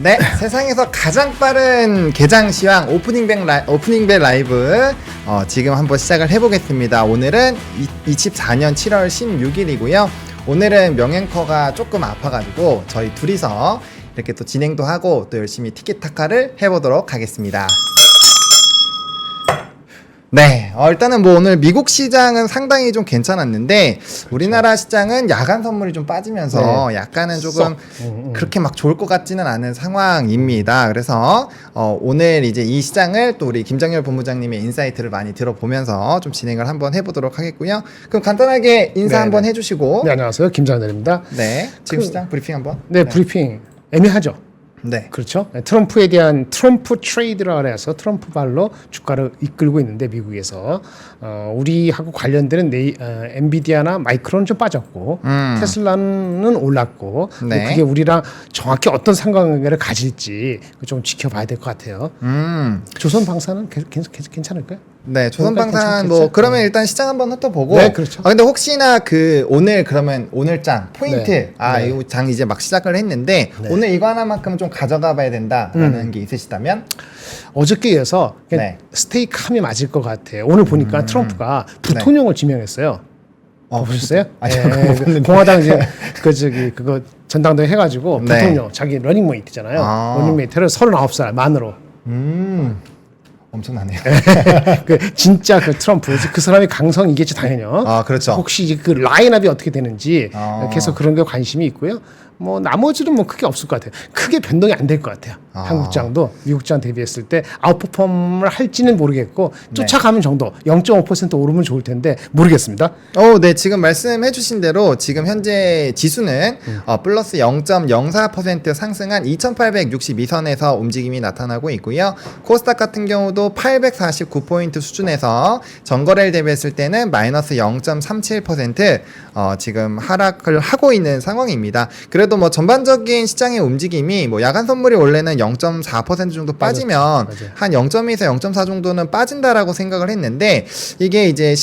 네, 세상에서 가장 빠른 개장 시황 오프닝 벨 라이브 지금 한번 시작을 해보겠습니다. 오늘은 24년 7월 16일이고요. 오늘은 명앵커가 조금 아파가지고 저희 둘이서 이렇게 또 진행도 하고 또 열심히 티키타카를 해보도록 하겠습니다. 네, 일단은 뭐 오늘 미국 시장은 상당히 좀 괜찮았는데 우리나라 시장은 야간 선물이 좀 빠지면서 약간은 조금 그렇게 막 좋을 것 같지는 않은 상황입니다. 그래서 오늘 이제 이 시장을 또 우리 김장렬 본부장님의 인사이트를 많이 들어보면서 좀 진행을 한번 해보도록 하겠고요. 그럼 간단하게 인사 한번 해주시고. 네, 안녕하세요. 김장렬입니다. 네, 지금 시장 브리핑 한번. 네, 브리핑 애매하죠. 네. 그렇죠. 트럼프에 대한 트럼프 트레이드라 해서 트럼프 발로 주가를 이끌고 있는데 미국에서 우리하고 관련되는 엔비디아나 마이크론은 좀 빠졌고 테슬라는 올랐고 그게 우리랑 정확히 어떤 상관관계를 가질지 좀 지켜봐야 될 것 같아요. 조선방사는 괜찮을까요? 네, 조선방산 뭐 그러면 일단 시장 한번 훑어보고. 네, 그렇죠. 근데 혹시나 오늘 그러면 오늘장 포인트 네. 이 장 이제 막 시작을 했는데 오늘 이거 하나만큼은 좀 가져가 봐야 된다라는 게 있으시다면? 어저께 이어서 스테이크 함이 맞을 것 같아요. 오늘 보니까 트럼프가 부통령을 지명했어요. 보셨어요? 네, 공화당 이제 그거 전당대회 해가지고 부통령 자기 러닝메이트잖아요. 러닝메이트를 39살 만으로. 엄청나네요. 진짜 트럼프 그 사람이 강성이겠죠 당연히요. 그렇죠. 혹시 그 라인업이 어떻게 되는지 계속 그런 게 관심이 있고요. 뭐 나머지는 뭐 크게 없을 것 같아요. 크게 변동이 안 될 것 같아요. 한국장도 미국장 대비했을 때 아웃퍼폼을 할지는 모르겠고 쫓아가면 정도 0.5% 오르면 좋을 텐데 모르겠습니다. 네, 지금 말씀해주신 대로 지금 현재 지수는 플러스 0.04% 상승한 2,862선에서 움직임이 나타나고 있고요. 코스닥 같은 경우도 849포인트 수준에서 전거래를 대비했을 때는 마이너스 0.37% 지금 하락을 하고 있는 상황입니다. 그래도 뭐 전반적인 시장의 움직임이 뭐 야간 선물이 원래는 0.4% 정도 빠지면 맞아요. 한 0.2에서 0.4 정도는 빠진다라고 생각을 했는데 이게 이제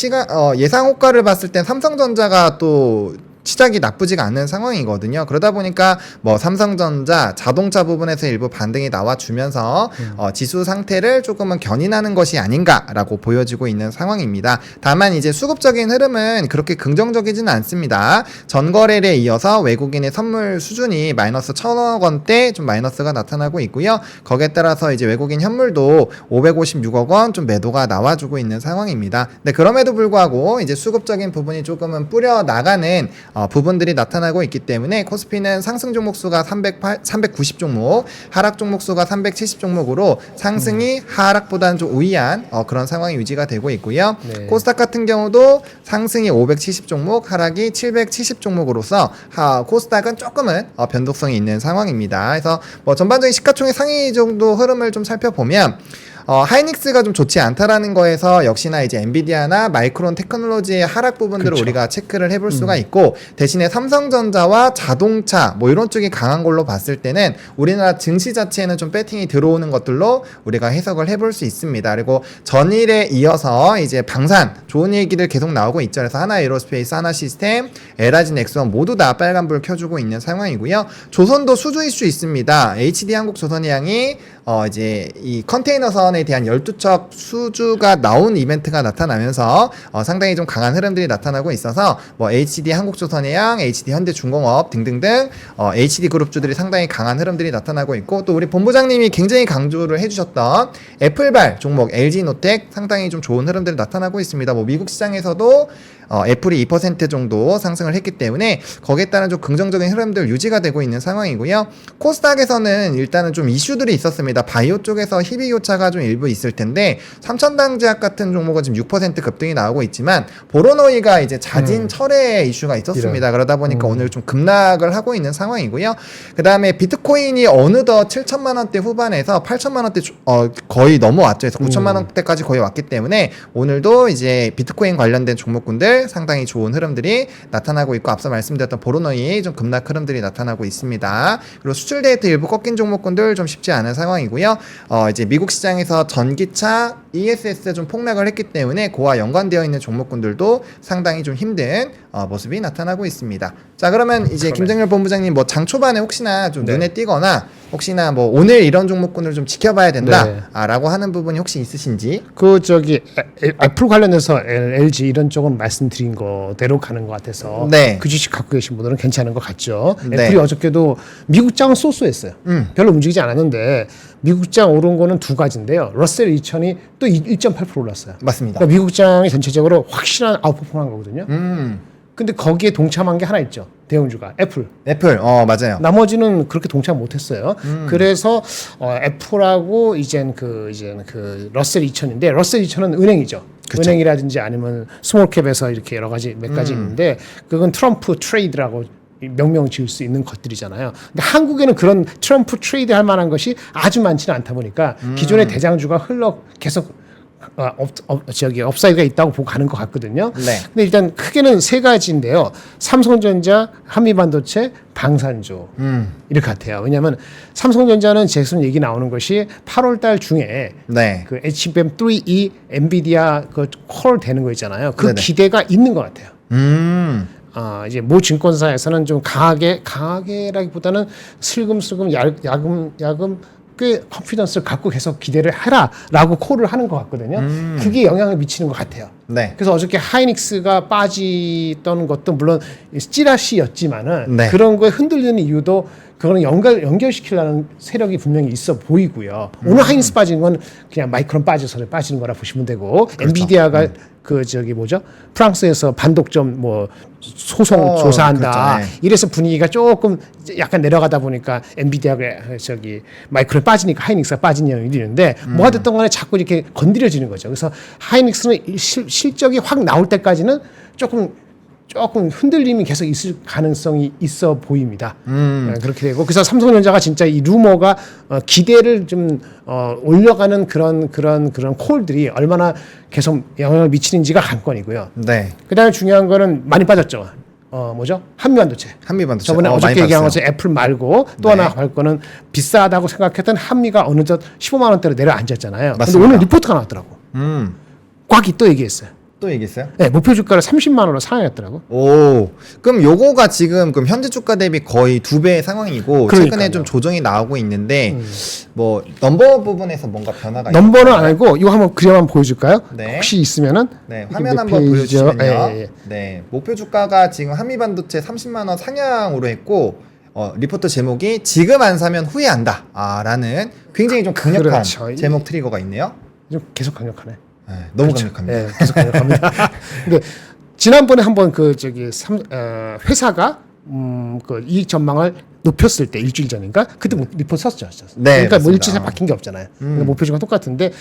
예상 호가를 봤을 땐 삼성전자가 또 시작이 나쁘지가 않은 상황이거든요. 그러다 보니까 뭐 삼성전자, 자동차 부분에서 일부 반등이 나와주면서 지수 상태를 조금은 견인하는 것이 아닌가라고 보여지고 있는 상황입니다. 다만 이제 수급적인 흐름은 그렇게 긍정적이지는 않습니다. 전거래일에 이어서 외국인의 선물 수준이 마이너스 1,000억 원대 좀 마이너스가 나타나고 있고요. 거기에 따라서 이제 외국인 현물도 556억 원 좀 매도가 나와주고 있는 상황입니다. 근데 그럼에도 불구하고 이제 수급적인 부분이 조금은 뿌려 나가는 부분들이 나타나고 있기 때문에 코스피는 상승 종목 수가 390 종목, 하락 종목 수가 370 종목으로 상승이 하락보다는 좀 우위한 그런 상황이 유지가 되고 있고요. 코스닥 같은 경우도 상승이 570 종목, 하락이 770 종목으로서 코스닥은 조금은 변동성이 있는 상황입니다. 그래서 뭐 전반적인 시가총액 상위 정도 흐름을 좀 살펴보면 하이닉스가 좀 좋지 않다라는 거에서 역시나 이제 엔비디아나 마이크론 테크놀로지의 하락 부분들을 우리가 체크를 해볼 수가 있고 대신에 삼성전자와 자동차 뭐 이런 쪽이 강한 걸로 봤을 때는 우리나라 증시 자체에는 좀 배팅이 들어오는 것들로 우리가 해석을 해볼 수 있습니다. 그리고 전일에 이어서 이제 방산 좋은 얘기들 계속 나오고 있죠. 그래서 하나에어로스페이스, 하나시스템, LG 넥스원 모두 다 빨간불 켜주고 있는 상황이고요. 조선도 수주일 수 있습니다. HD 한국조선해양이 이제 이 컨테이너선에 대한 12척 수주가 나온 이벤트가 나타나면서 상당히 좀 강한 흐름들이 나타나고 있어서 뭐 HD 한국조선해양, HD 현대중공업 등등등 HD 그룹주들이 상당히 강한 흐름들이 나타나고 있고 또 우리 본부장님이 굉장히 강조를 해주셨던 애플발 종목 LG노텍 상당히 좀 좋은 흐름들이 나타나고 있습니다. 뭐 미국 시장에서도 애플이 2% 정도 상승을 했기 때문에 거기에 따른 좀 긍정적인 흐름들 유지가 되고 있는 상황이고요. 코스닥에서는 일단은 좀 이슈들이 있었습니다. 바이오 쪽에서 희비 교차가 좀 일부 있을 텐데 삼천당제약 같은 종목은 지금 6% 급등이 나오고 있지만 보로노이가 이제 자진 철회 이슈가 있었습니다. 그러다 보니까 오늘 좀 급락을 하고 있는 상황이고요. 그 다음에 비트코인이 어느덧 7천만 원대 후반에서 8천만 원대 거의 넘어왔죠. 그래서 9천만 원대까지 거의 왔기 때문에 오늘도 이제 비트코인 관련된 종목군들 상당히 좋은 흐름들이 나타나고 있고 앞서 말씀드렸던 보로노이 좀 급락 흐름들이 나타나고 있습니다. 그리고 수출 데이트 일부 꺾인 종목군들 좀 쉽지 않은 상황이고요. 이제 미국 시장에서 전기차 ESS 좀 폭락을 했기 때문에 그와 연관되어 있는 종목군들도 상당히 좀 힘든 모습이 나타나고 있습니다. 자, 그러면 이제 그러네. 김정렬 본부장님 뭐 장 초반에 혹시나 좀 네. 눈에 띄거나 혹시나 뭐 오늘 이런 종목군을 좀 지켜봐야 네. 된다라고 하는 부분이 혹시 있으신지? 그 저기 애플 관련해서 LG 이런 쪽은 말씀드린 거대로 가는 것 같아서 네. 그 주식 갖고 계신 분들은 괜찮은 것 같죠. 네. 애플이 어저께도 미국 장은 쏘쏘했어요. 별로 움직이지 않았는데 미국 장 오른 거는 두 가지인데요. 러셀 2000이 또 1.8% 올랐어요. 맞습니다. 그러니까 미국 장이 전체적으로 확실한 아웃퍼폼한 거거든요. 음. 근데 거기에 동참한 게 하나 있죠. 대형주가 애플. 애플, 맞아요. 나머지는 그렇게 동참 못했어요. 그래서 애플하고 이젠 그 러셀 2000인데 러셀 2000은 은행이죠. 그쵸. 은행이라든지 아니면 스몰캡에서 이렇게 여러 가지 몇 가지 있는데 그건 트럼프 트레이드라고 명명을 지을 수 있는 것들이잖아요. 근데 한국에는 그런 트럼프 트레이드 할 만한 것이 아주 많지는 않다 보니까 기존의 대장주가 계속 업사이드가 있다고 보고 가는 것 같거든요. 네. 근데 일단 크게는 세 가지인데요. 삼성전자, 한미반도체, 방산주 이렇게 같아요. 왜냐하면 삼성전자는 지금 얘기 나오는 것이 8월달 중에 네. 그 HBM3E 엔비디아 그 콜 되는 거 있잖아요. 그 네네. 기대가 있는 것 같아요. 이제 모 증권사에서는 좀 강하게라기보다는 슬금슬금 야금 꽤 컨피던스를 갖고 계속 기대를 해라라고 콜을 하는 것 같거든요. 그게 영향을 미치는 것 같아요. 네. 그래서 어저께 하이닉스가 빠지던 것도 물론 찌라시였지만은 네. 그런 거에 흔들리는 이유도 그거는 연결시키려는 세력이 분명히 있어 보이고요. 오늘 하이닉스 빠진 건 그냥 마이크론 빠져서 빠지는 거라 보시면 되고 엔비디아가 프랑스에서 반독점 소송 조사한다. 그렇죠. 네. 이래서 분위기가 조금 약간 내려가다 보니까 엔비디아가 마이크론 빠지니까 하이닉스가 빠진 영역이 있는데 뭐가 됐든 간에 자꾸 이렇게 건드려지는 거죠. 그래서 하이닉스는 실적이 확 나올 때까지는 조금 흔들림이 계속 있을 가능성이 있어 보입니다. 그렇게 되고 그래서 삼성전자가 진짜 이 루머가 기대를 좀 올려가는 그런 콜들이 얼마나 계속 영향을 미치는지가 관건이고요. 네. 그다음에 중요한 거는 많이 빠졌죠. 한미반도체. 한미반도체. 저번에 어저께 많이 얘기한 봤어요. 것처럼 애플 말고 또 네. 하나 할 거는 비싸다고 생각했던 한미가 어느덧 15만 원대로 내려앉았잖아요. 근데 맞습니다. 오늘 리포트가 나왔더라고. 꽉이 또 얘기했어요. 또 얘기했어요? 네, 목표 주가를 30만 원으로 상향했더라고. 오, 그럼 요거가 지금 그럼 현재 주가 대비 거의 2배의 상황이고 최근에 그러니까요. 좀 조정이 나오고 있는데 뭐 넘버 부분에서 뭔가 변화가 넘버는 있을까요? 아니고 이거 한번 그림 한번 보여줄까요? 네. 혹시 있으면은 네, 이게 화면 몇 한번 페이지죠? 보여주시면요. 예. 네, 목표 주가가 지금 한미반도체 30만 원 상향으로 했고 리포트 제목이 지금 안 사면 후회한다. 라는 굉장히 좀 강력한 그렇죠. 제목 트리거가 있네요. 좀 계속 강력하네. 네, 너무 그렇죠. 강력합니다. 네, 계속 강력합니다. 근데 지난번에 한번 회사가 그 이익 전망을 높였을 때 일주일 전인가 그때 리포트 썼죠. 네, 그러니까 뭐 맞습니다. 일주일에 바뀐 게 없잖아요. 그러니까 목표 주가 똑같은데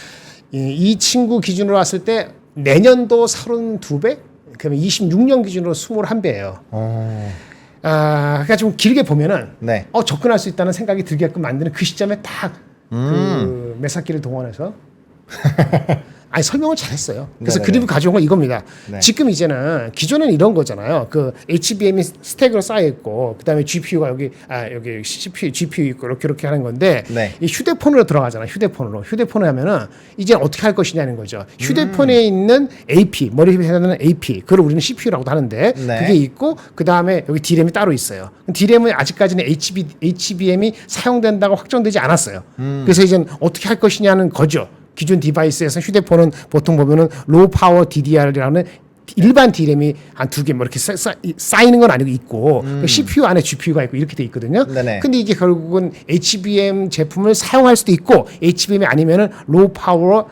이 친구 기준으로 봤을 때 내년도 32배, 그러면 26년 기준으로 21배예요. 그러니까 좀 길게 보면은 네. 접근할 수 있다는 생각이 들게끔 만드는 그 시점에 딱 그 매사기를 동원해서 아니 설명을 잘했어요. 그래서 네네네. 그림을 가져온 건 이겁니다. 네. 지금 이제는 기존에는 이런 거잖아요. 그 HBM이 스택으로 쌓여 있고 그다음에 GPU가 여기 CPU, GPU 있고 이렇게 하는 건데 네. 이 휴대폰으로 들어가잖아요. 휴대폰을 하면은 이제 어떻게 할 것이냐는 거죠. 휴대폰에 있는 AP 머리에 해당하는 AP 그걸 우리는 CPU라고도 하는데 네. 그게 있고 그다음에 여기 D램이 따로 있어요. D램은 아직까지는 HBM이 사용된다고 확정되지 않았어요. 그래서 이제 어떻게 할 것이냐는 거죠. 기존 디바이스에서 휴대폰은 보통 보면은 로우 파워 DDR이라는 일반 D램이 한 두 개 뭐 이렇게 쌓이는 건 아니고 있고 CPU 안에 GPU가 있고 이렇게 돼 있거든요. 네네. 근데 이게 결국은 HBM 제품을 사용할 수도 있고 HBM이 아니면은 로우 파워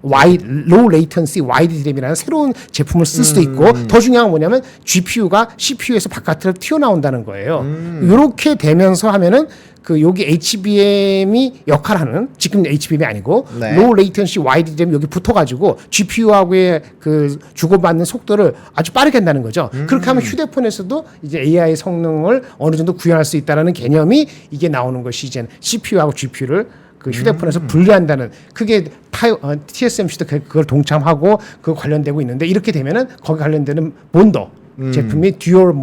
로우 레이턴시 와이드 D램이라는 새로운 제품을 쓸 수도 있고 더 중요한 건 뭐냐면 GPU가 CPU에서 바깥으로 튀어나온다는 거예요. 이렇게 되면서 하면은 여기 HBM이 역할하는 지금 HBM이 아니고 네. 로우 레이턴시 와이드 램 여기 붙어가지고 GPU하고의 주고받는 속도를 아주 빠르게 한다는 거죠. 그렇게 하면 휴대폰에서도 이제 AI 성능을 어느 정도 구현할 수 있다라는 개념이 이게 나오는 것이 이제 CPU하고 GPU를 휴대폰에서 분리한다는 그게 TSMC도 그걸 동참하고 관련되고 있는데 이렇게 되면은 거기 관련되는 본더 제품이 듀얼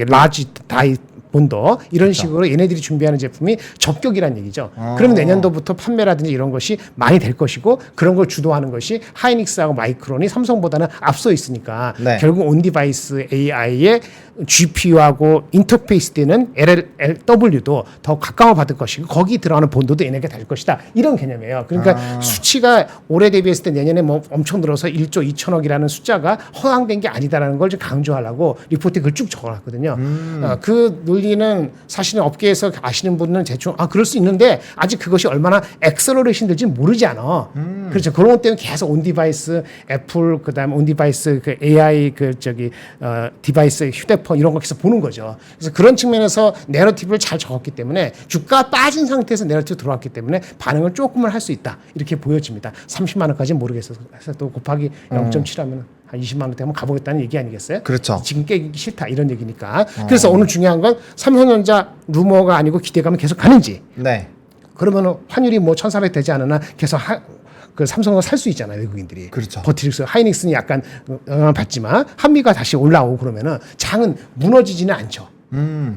라지 다이 본더 이런 식으로 얘네들이 준비하는 제품이 적격이란 얘기죠. 그러면 내년도부터 판매라든지 이런 것이 많이 될 것이고 그런 걸 주도하는 것이 하이닉스하고 마이크론이 삼성보다는 앞서 있으니까 네. 결국 온디바이스 AI의 GPU하고 인터페이스 되는 LLW도 더 가까워 받을 것이고 거기 들어가는 본도도 얘네가 될 것이다. 이런 개념이에요. 그러니까 수치가 올해 대비했을 때 내년에 뭐 엄청 늘어서 1조 2천억이라는 숫자가 허황된 게 아니다라는 걸 좀 강조하려고 리포트에 그걸 쭉 적어놨거든요. 그 논리는 사실은 업계에서 아시는 분은 대충 그럴 수 있는데 아직 그것이 얼마나 엑셀러레이션 될지 모르지 않아. 그렇죠. 그런 것 때문에 계속 온디바이스 애플 그다음에 온디바이스 그 AI 디바이스 휴대폰 이런 거 계속 보는 거죠. 그래서 그런 측면에서 내러티브를 잘 적었기 때문에 주가 빠진 상태에서 내러티브 들어왔기 때문에 반응을 조금은 할 수 있다. 이렇게 보여집니다. 30만 원까지는 모르겠어서 또 곱하기 0.7하면 한 20만 원대 한번 가보겠다는 얘기 아니겠어요? 그렇죠. 지금 깨기 싫다 이런 얘기니까. 그래서 오늘 중요한 건 삼성전자 루머가 아니고 기대감은 계속 가는지. 네. 그러면 환율이 뭐 1,400 되지 않으나 계속 그 삼성을 살 수 있잖아요 외국인들이. 그렇죠. 버티릭스, 하이닉스는 약간 영향을 받지만 한미가 다시 올라오고 그러면은 장은 무너지지는 않죠.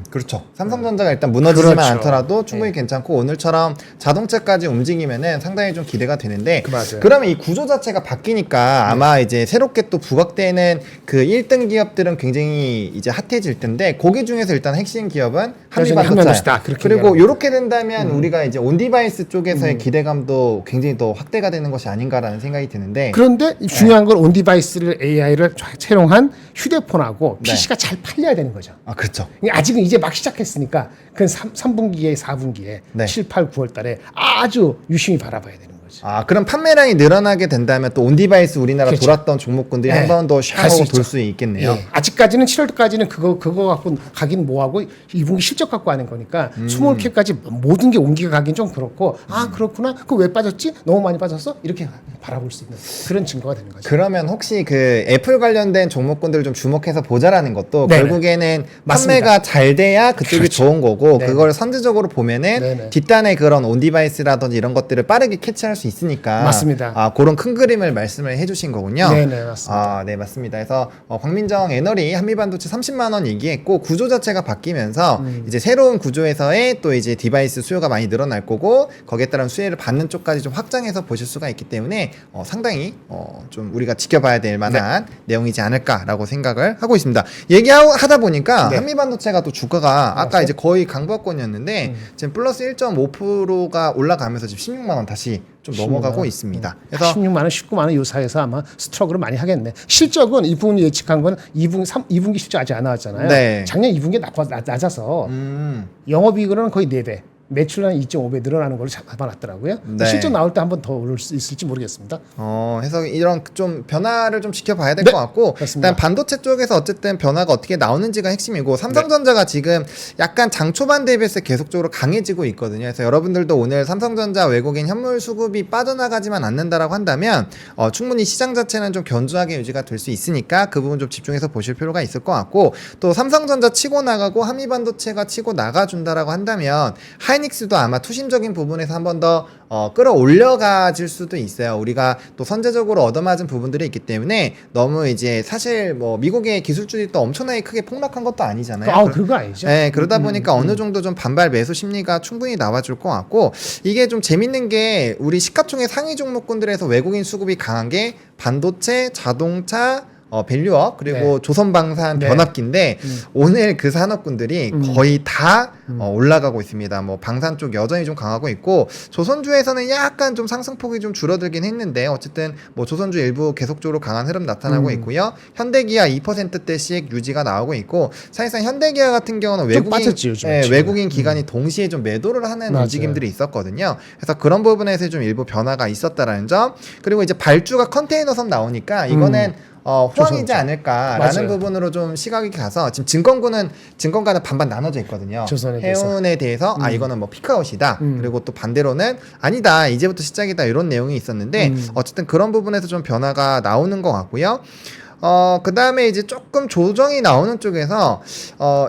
그렇죠. 삼성전자가 일단 무너지지만 그렇죠. 않더라도 충분히 괜찮고 오늘처럼 자동차까지 움직이면은 상당히 좀 기대가 되는데 맞아요. 그러면 이 구조 자체가 바뀌니까 아마 이제 새롭게 또 부각되는 그 1등 기업들은 굉장히 이제 핫해질 텐데 거기 중에서 일단 핵심 기업은 한미반도체. 한미반도체. 그렇게 그리고 얘기하는 이렇게 된다면 우리가 이제 온디바이스 쪽에서의 기대감도 굉장히 더 확대가 되는 것이 아닌가라는 생각이 드는데 그런데 중요한 건 온디바이스를 AI를 채용한 휴대폰하고 네. PC가 잘 팔려야 되는 거죠. 그렇죠. 아직은 이제 막 시작했으니까 그 3분기에 4분기에 네. 7, 8, 9월 달에 아주 유심히 바라봐야 되는 거죠. 그럼 판매량이 늘어나게 된다면 또 온디바이스 우리나라 그렇죠. 돌았던 종목군들이 네. 한 번 더 갈수 샤워 있죠. 돌 수 있겠네요. 예. 아직까지는 7월까지는 그거 갖고 가긴 뭐하고 2분기 실적 갖고 하는 거니까 스몰캡까지 모든 게 옮기가 가긴 좀 그렇고 그렇구나. 그거 왜 빠졌지? 너무 많이 빠졌어? 이렇게 바라볼 수 있는 그런 증거가 되는 거죠. 그러면 혹시 그 애플 관련된 종목군들을 좀 주목해서 보자라는 것도 네네. 결국에는 맞습니다. 판매가 잘 돼야 그쪽이 그렇죠. 좋은 거고 네네. 그걸 선제적으로 보면은 네네. 뒷단에 그런 온디바이스라든지 이런 것들을 빠르게 캐치할 수 있으니까 맞습니다. 그런 큰 그림을 말씀을 해주신 거군요. 네네 맞습니다. 네 맞습니다. 그래서 광민정 애널이 한미반도체 30만 원 얘기했고 구조 자체가 바뀌면서 이제 새로운 구조에서의 또 이제 디바이스 수요가 많이 늘어날 거고 거기에 따른 수혜를 받는 쪽까지 좀 확장해서 보실 수가 있기 때문에 상당히 좀 우리가 지켜봐야 될 만한 내용이지 않을까라고 생각을 하고 있습니다. 얘기하다 보니까 네. 한미반도체가 또 주가가 아까 맞아요. 이제 거의 강보권이었는데 지금 플러스 1.5%가 올라가면서 지금 16만 원 다시 좀 16만 넘어가고 원. 있습니다. 그래서 16만 원, 19만 원 요 사이에서 아마 스트럭을 많이 하겠네. 실적은 이분 예측한 건 2분기 실적 아직 안 나왔잖아요. 네. 작년 2분기 낮아서 영업이익으로는 거의 4배. 매출은 2.5배 늘어나는 걸로 잡아놨더라고요. 네. 실적 나올 때 한 번 더 오를 수 있을지 모르겠습니다. 해서 이런 좀 변화를 좀 지켜봐야 될 네, 것 같고 그렇습니다. 일단 반도체 쪽에서 어쨌든 변화가 어떻게 나오는지가 핵심이고 삼성전자가 지금 약간 장 초반 대비해서 계속적으로 강해지고 있거든요. 그래서 여러분들도 오늘 삼성전자 외국인 현물 수급이 빠져나가지만 않는다라고 한다면 충분히 시장 자체는 좀 견조하게 유지가 될 수 있으니까 그 부분 좀 집중해서 보실 필요가 있을 것 같고 또 삼성전자 치고 나가고 한미반도체가 치고 나가준다라고 한다면 하이닉스도 아마 투심적인 부분에서 한 번 더 끌어올려가질 수도 있어요. 우리가 또 선제적으로 얻어맞은 부분들이 있기 때문에 너무 이제 사실 뭐 미국의 기술주들이 또 엄청나게 크게 폭락한 것도 아니잖아요. 그거 아니죠. 네, 그러다 보니까 어느 정도 좀 반발 매수 심리가 충분히 나와줄 것 같고 이게 좀 재밌는 게 우리 시가총액 상위 종목군들에서 외국인 수급이 강한 게 반도체, 자동차, 밸류업 그리고 조선방산 네. 변압기인데 오늘 그 산업군들이 거의 다 올라가고 있습니다. 뭐 방산 쪽 여전히 좀 강하고 있고 조선주에서는 약간 좀 상승폭이 좀 줄어들긴 했는데 어쨌든 뭐 조선주 일부 계속적으로 강한 흐름 나타나고 있고요. 현대기아 2%대씩 유지가 나오고 있고 사실상 현대기아 같은 경우는 외국인 빠졌지, 요즘에 지금. 외국인 기관이 동시에 좀 매도를 하는 맞아요. 움직임들이 있었거든요. 그래서 그런 부분에서 좀 일부 변화가 있었다라는 점 그리고 이제 발주가 컨테이너선 나오니까 이거는 호황이지 조선주. 않을까라는 맞아요. 부분으로 좀 시각이 가서 지금 증권가는 반반 나눠져 있거든요. 조선에 대해서. 해운에 대해서 이거는 뭐 피크아웃이다. 그리고 또 반대로는 아니다. 이제부터 시작이다. 이런 내용이 있었는데 어쨌든 그런 부분에서 좀 변화가 나오는 것 같고요. 그다음에 이제 조금 조정이 나오는 쪽에서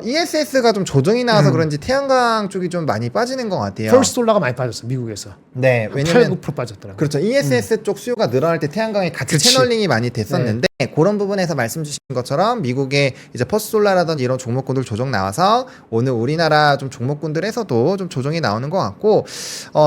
ESS가 좀 조정이 나와서 그런지 태양광 쪽이 좀 많이 빠지는 것 같아요. 펄스 솔라가 많이 빠졌어 미국에서. 네, 왜냐면 8-9% 빠졌더라고요. 그렇죠. ESS 쪽 수요가 늘어날 때 태양광이 같이 그렇지. 채널링이 많이 됐었는데 그런 부분에서 말씀 주신 것처럼 미국의 이제 퍼스솔라라든지 이런 종목군들 조정 나와서 오늘 우리나라 좀 종목군들에서도 좀 조정이 나오는 것 같고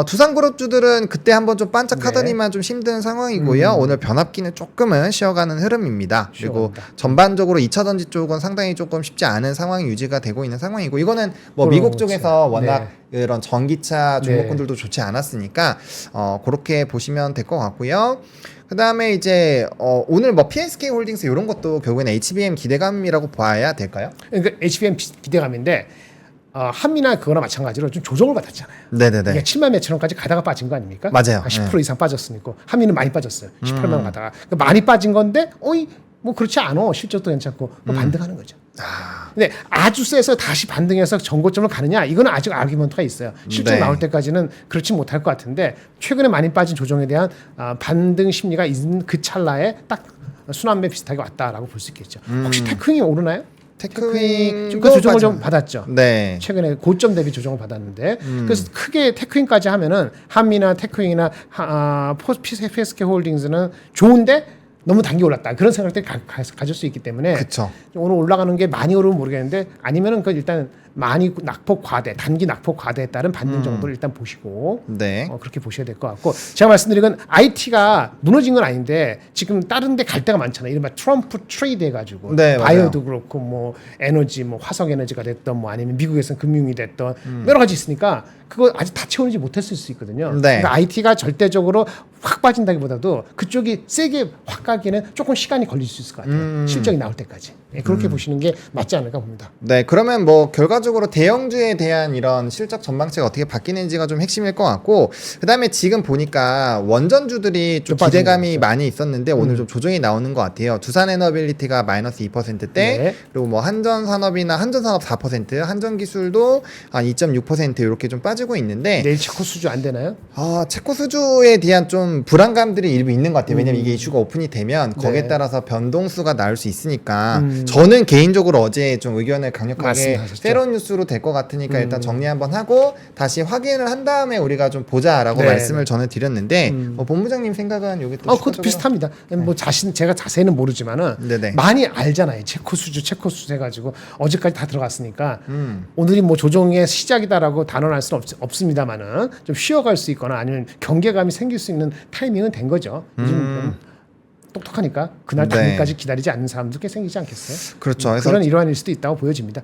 두산그룹주들은 그때 한번 좀 반짝하더니만 좀 힘든 상황이고요. 오늘 변압기는 조금은 쉬어가는 흐름입니다. 그리고 쉬어간다. 전반적으로 2차전지 쪽은 상당히 조금 쉽지 않은 상황이 유지가 되고 있는 상황이고 이거는 뭐 미국 그렇죠. 쪽에서 워낙 네. 이런 전기차 종목군들도 좋지 않았으니까 그렇게 보시면 될 것 같고요. 그 다음에 이제 오늘 뭐 PSK 홀딩스 이런 것도 결국엔 HBM 기대감이라고 봐야 될까요? 그러니까 HBM 기대감인데 한미나 그거나 마찬가지로 좀 조정을 받았잖아요. 네네네. 그러니까 7만 몇천 원까지 가다가 빠진 거 아닙니까? 맞아요. 한 10% 이상 빠졌으니까 한미는 많이 빠졌어요. 18만 원 가다가 그러니까 많이 빠진 건데 뭐 그렇지 않아 실적도 괜찮고 반등하는 거죠. 근데 아주 세서 다시 반등해서 전고점을 가느냐 이거는 아직 아르기먼트가 있어요. 실적 네. 나올 때까지는 그렇지 못할 것 같은데 최근에 많이 빠진 조정에 대한 반등 심리가 있는 그 찰나에 딱 순환매 비슷하게 왔다라고 볼 수 있겠죠. 혹시 테크윙이 오르나요? 테크윙 그 조정을 좀 받았죠. 네. 최근에 고점 대비 조정을 받았는데 그래서 크게 테크윙까지 하면은 한미나 테크윙이나 PSK 홀딩스는 좋은데 너무 단기 올랐다 그런 생각들이 가질 수 있기 때문에 그쵸. 오늘 올라가는 게 많이 오르면 모르겠는데 아니면은 그 일단 많이 낙폭 과대 단기 낙폭 과대에 따른 반등 정도를 일단 보시고 네. 그렇게 보셔야 될 것 같고 제가 말씀드린 건 IT가 무너진 건 아닌데 지금 다른 데 갈 데가 많잖아요. 이른바 트럼프 트레이드 해가지고 네, 바이오도 맞아요. 그렇고 뭐 에너지 뭐 화석 에너지가 됐던 뭐 아니면 미국에서는 금융이 됐던 여러 가지 있으니까 그거 아직 다 채우지 못했을 수 있거든요. 네. 그러니까 IT가 절대적으로 확 빠진다기보다도 그쪽이 세게 확 가기는 조금 시간이 걸릴 수 있을 것 같아요. 실적이 나올 때까지. 그렇게 보시는 게 맞지 않을까 봅니다. 네, 그러면 뭐 결과적으로 대형주에 대한 이런 실적 전망치가 어떻게 바뀌는지가 좀 핵심일 것 같고 그다음에 지금 보니까 원전주들이 좀 좀 빠진 기대감이 거죠. 많이 있었는데 오늘 좀 조정이 나오는 것 같아요. 두산에너빌리티가 마이너스 2%대 네. 그리고 뭐 한전산업이나 한전산업 4% 한전기술도 한 2.6% 이렇게 좀 빠지고 있는데 내일 체코 수주 안 되나요? 체코 수주에 대한 좀 불안감들이 일부 있는 것 같아요. 왜냐면 이게 이슈가 오픈이 되면 거기에 네. 따라서 변동수가 나올 수 있으니까 저는 개인적으로 어제 좀 의견을 강력하게 말씀하셨죠. 새로운 뉴스로 될 것 같으니까 일단 정리 한번 하고 다시 확인을 한 다음에 우리가 좀 보자라고 네. 말씀을 저는 드렸는데 본부장님 생각은 여기 또 그것도 추가적으로- 비슷합니다. 뭐 제가 자세히는 모르지만은 네네. 많이 알잖아요. 체코 수주 해가지고 어제까지 다 들어갔으니까 오늘이 뭐 조정의 시작이다라고 단언할 수는 없습니다만은 좀 쉬어갈 수 있거나 아니면 경계감이 생길 수 있는 타이밍은 된 거죠. 요즘 똑똑하니까 그날 네. 당일까지 기다리지 않는 사람도 꽤 생기지 않겠어요? 그렇죠. 그래서 그런 일환일 수도 있다고 보여집니다.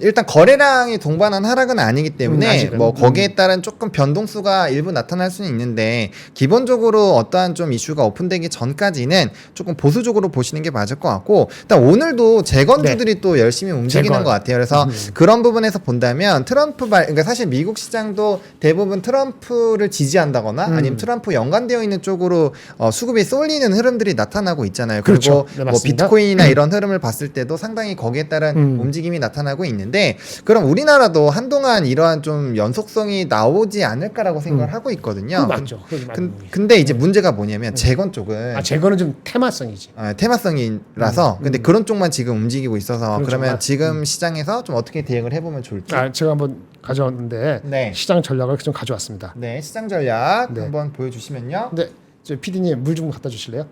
일단 거래량이 동반한 하락은 아니기 때문에 아직은. 뭐 거기에 따른 조금 변동수가 일부 나타날 수는 있는데 기본적으로 어떠한 좀 이슈가 오픈되기 전까지는 조금 보수적으로 보시는 게 맞을 것 같고 일단 오늘도 재건주들이 또 열심히 움직이는 재건. 것 같아요. 그래서 그런 부분에서 본다면 그러니까 사실 미국 시장도 대부분 트럼프를 지지한다거나 아니면 트럼프 연관되어 있는 쪽으로 수급이 쏠리는 흐름들이 나타나고 있잖아요. 그렇죠. 그리고 네, 뭐 맞습니다. 비트코인이나 이런 흐름을 봤을 때도 상당히 거기에 따른 움직임이 나타나고 있는데 그럼 우리나라도 한동안 이러한 좀 연속성이 나오지 않을까라고 생각을 하고 있거든요. 맞죠. 그건 맞는 얘기죠. 근데 이제 문제가 뭐냐면 재건 쪽은 재건은 좀 테마성이지. 테마성이라서 근데 그런 쪽만 지금 움직이고 있어서 그렇죠. 그러면 지금 시장에서 좀 어떻게 대응을 해보면 좋을지. 제가 한번 가져왔는데 네. 시장 전략을 좀 가져왔습니다. 네, 시장 전략 네. 한번 보여주시면요. 네, 저 PD님 물 좀 갖다 주실래요?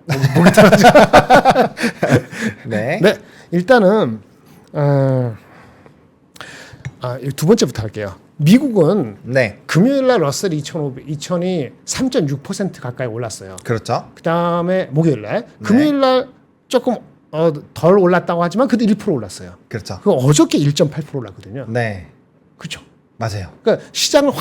네. 네, 일단은 두 번째부터 할게요. 미국은 네. 금요일날 러셀 2000이 3.6% 가까이 올랐어요. 그렇죠. 그 다음에 목요일날, 금요일날 조금 덜 올랐다고 하지만 그래도 1% 올랐어요. 그렇죠. 그 어저께 1.8% 올랐거든요. 네. 그렇죠. 맞아요. 그러니까 시장은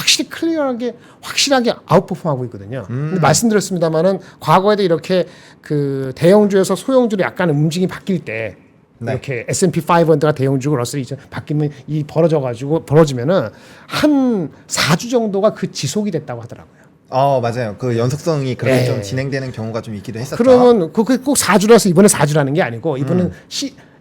확실하게 아웃퍼폼하고 있거든요. 근데 말씀드렸습니다만은 과거에도 이렇게 그 대형주에서 소형주로 약간 움직임이 바뀔 때 네. 이렇게 S&P 500가 대형주고 러셀 2000 바뀌면 이 벌어지면은 한 4주 정도가 그 지속이 됐다고 하더라고요. 맞아요. 그 연속성이 그렇게 네. 좀 진행되는 경우가 좀 있기도 했었죠. 그러면 꼭 4주라서 이번에 4주라는 게 아니고 이번은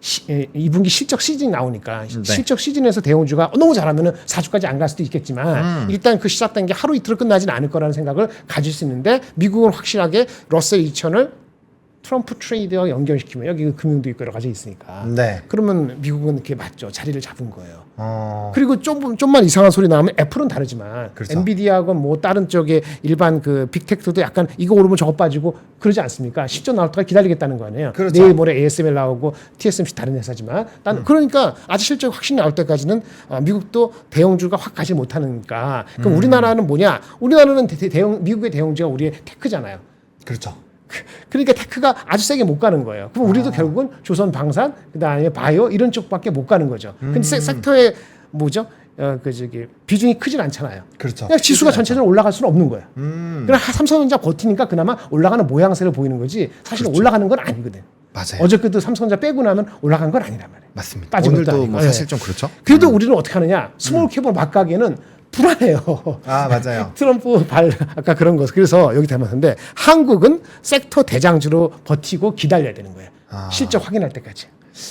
2분기 실적 시즌이 나오니까 네. 실적 시즌에서 대형주가 너무 잘하면은 4주까지 안 갈 수도 있겠지만 일단 그 시작된 게 하루 이틀로 끝나지는 않을 거라는 생각을 가질 수 있는데 미국은 확실하게 러셀 2000을 트럼프 트레이드와 연결시키면 여기 금융도 있고 여러 가지 있으니까. 네. 그러면 미국은 이렇게 맞죠. 자리를 잡은 거예요. 어. 그리고 좀만 이상한 소리 나오면 애플은 다르지만 그렇죠. 엔비디아하고 뭐 다른 쪽에 일반 그 빅테크도 약간 이거 오르면 저거 빠지고 그러지 않습니까? 실적 나올 때까지 기다리겠다는 거 아니에요. 그렇죠. 내일 모레 ASML 나오고 TSMC 다른 회사지만 그러니까 아직 실적 확실히 나올 때까지는 미국도 대형주가 확 가지 못하니까 그럼 우리나라는 뭐냐? 우리나라는 미국의 대형주가 우리의 테크잖아요. 그렇죠. 그러니까 테크가 아주 세게 못 가는 거예요. 그럼 우리도 결국은 조선 방산, 그다음에 바이오 이런 쪽밖에 못 가는 거죠. 근데 섹터의 뭐죠? 비중이 크진 않잖아요. 그렇죠. 그냥 지수가 크진 전체적으로 올라갈 수는 없는 거예요. 그러나 삼성전자 버티니까 그나마 올라가는 모양새를 보이는 거지 사실 은 올라가는 건 아니거든. 맞아요. 어저께도 삼성전자 빼고 나면 올라간 건 아니란 말이에요. 맞습니다. 빠진 것도 오늘도 아니고. 뭐 사실 좀 그렇죠. 그래도 우리는 어떻게 하느냐? 스몰 캡으로 막 가기에는 불안해요. 아, 맞아요. 트럼프 아까 그런 거. 그래서 여기 닮았는데 한국은 섹터 대장주로 버티고 기다려야 되는 거예요. 실적 확인할 때까지.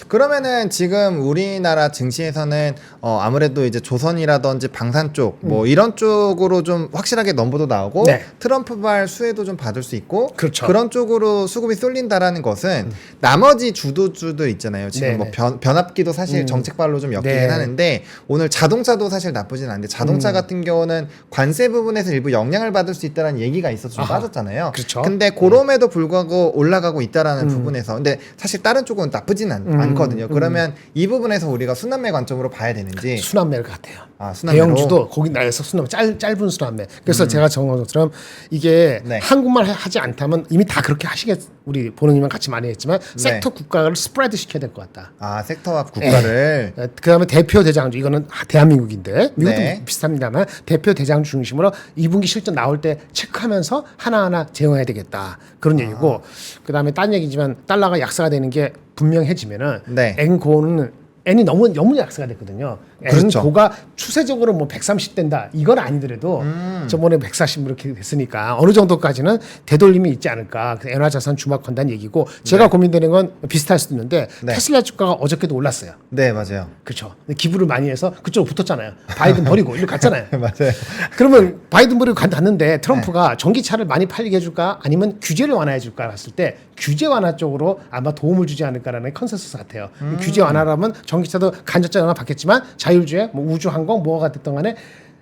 그러면은 지금 우리나라 증시에서는 아무래도 이제 조선이라든지 방산 쪽 뭐 이런 쪽으로 좀 확실하게 넘버도 나오고 네. 트럼프발 수혜도 좀 받을 수 있고 그렇죠. 런 쪽으로 수급이 쏠린다라는 것은 나머지 주도주들 있잖아요. 지금 네네. 뭐 변압기도 사실 정책발로 좀 엮이긴 네. 하는데 오늘 자동차도 사실 나쁘진 않은데 자동차 같은 경우는 관세 부분에서 일부 영향을 받을 수 있다는 얘기가 있어서 좀 아하. 빠졌잖아요. 그렇죠. 근데 그럼에도 불구하고 올라가고 있다라는 부분에서 근데 사실 다른 쪽은 나쁘진 않거든요. 그러면 이 부분에서 우리가 순환매 관점으로 봐야 되는지. 순환매를 같아요. 순환매로. 대형주도 거기 나에서 순환매 짧은 순환매. 그래서 제가 정한 것처럼 이게 네. 한국말 하지 않다면 이미 다 그렇게 하시겠. 우리 보는님은 같이 많이 했지만 섹터 국가를 스프레드 시켜야 될 것 같다. 섹터와 국가를. 그다음에 대표 대장주 이거는 대한민국인데 미국도 네. 비슷합니다만 대표 대장주 중심으로 2분기 실적 나올 때 체크하면서 하나하나 제어해야 되겠다 그런 얘기고 그다음에 딴 얘기지만 달러가 약세가 되는 게 분명해지면은 네. 엔고는 엔이 너무 약세가 됐거든요. 그렇죠. 엔고가 추세적으로 뭐 130 된다 이건 아니더라도 저번에 140 이렇게 됐으니까 어느 정도까지는 되돌림이 있지 않을까. 엔화 자산 주목한다는 얘기고 제가 고민되는 건 비슷할 수도 있는데 네. 테슬라 주가가 어저께도 올랐어요. 네, 맞아요. 그렇죠. 기부를 많이 해서 그쪽으로 붙었잖아요. 바이든 버리고 이리로 갔잖아요. 맞아요. 그러면 바이든 버리고 갔는데 트럼프가 전기차를 많이 팔리게 해줄까 아니면 규제를 완화해 줄까 봤을 때 규제 완화 쪽으로 아마 도움을 주지 않을까라는 컨센서스 같아요. 규제 완화라면 전기차도 간접적 영향 받겠지만 자율주행, 뭐 우주항공 뭐가 됐던 간에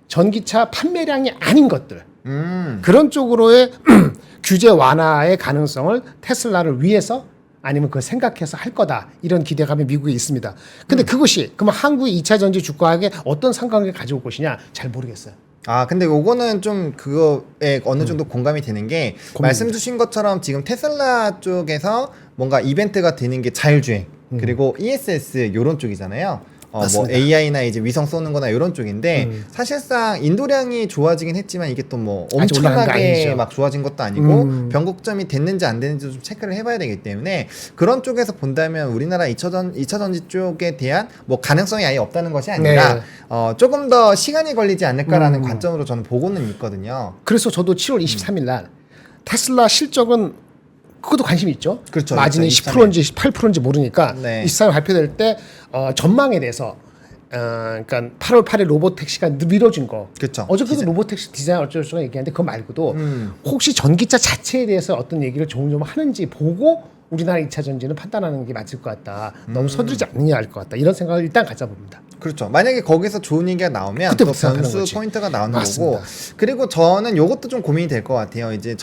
전기차 판매량이 아닌 것들 그런 쪽으로의 규제 완화의 가능성을 테슬라를 위해서 아니면 그걸 생각해서 할 거다 이런 기대감이 미국에 있습니다. 근데 그것이 그러면 한국의 2차 전지 주가에게 어떤 상관관계를 가져올 것이냐 잘 모르겠어요. 근데 요거는 좀 그거에 어느 정도 공감이 되는 게 말씀 주신 것처럼 지금 테슬라 쪽에서 뭔가 이벤트가 되는 게 자율주행 그리고 ESS 요런 쪽이잖아요. 뭐 맞습니다. AI나 이제 위성 쏘는 거나 이런 쪽인데 사실상 인도량이 좋아지긴 했지만 이게 또 뭐 아직 올라간 거 엄청나게 아니죠. 막 좋아진 것도 아니고 변곡점이 됐는지 안 됐는지도 좀 체크를 해봐야 되기 때문에 그런 쪽에서 본다면 우리나라 2차 전지 쪽에 대한 뭐 가능성이 아예 없다는 것이 아니라 네. 조금 더 시간이 걸리지 않을까라는 관점으로 저는 보고는 있거든요. 그래서 저도 7월 23일 날 테슬라 실적은 그것도 관심이 있죠. 그렇죠. 마진이 23일. 10%인지 8%인지 모르니까 네. 23일 발표될 때 전망에 대해서 그러니까 8월 8일 로보택시가 미뤄진 거. 그쵸. 어저께도 로보택시 디자인 어쩌고저쩌고 얘기하는데 그거 말고도 혹시 전기차 자체에 대해서 어떤 얘기를 조금 하는지 보고 우리나라 2차 전지는 판단하는 게 맞을 것 같다. 너무 서두르지 않느냐 할 것 같다. 이런 생각을 일단 가져봅니다. 그렇죠. 만약에 거기서 좋은 얘기가 나오면 또 그때부터 생각하는 변수 거지. 포인트가 나오는 맞습니다. 거고 그리고 저는 요것도 좀 고민이 될 것 같아요. 이제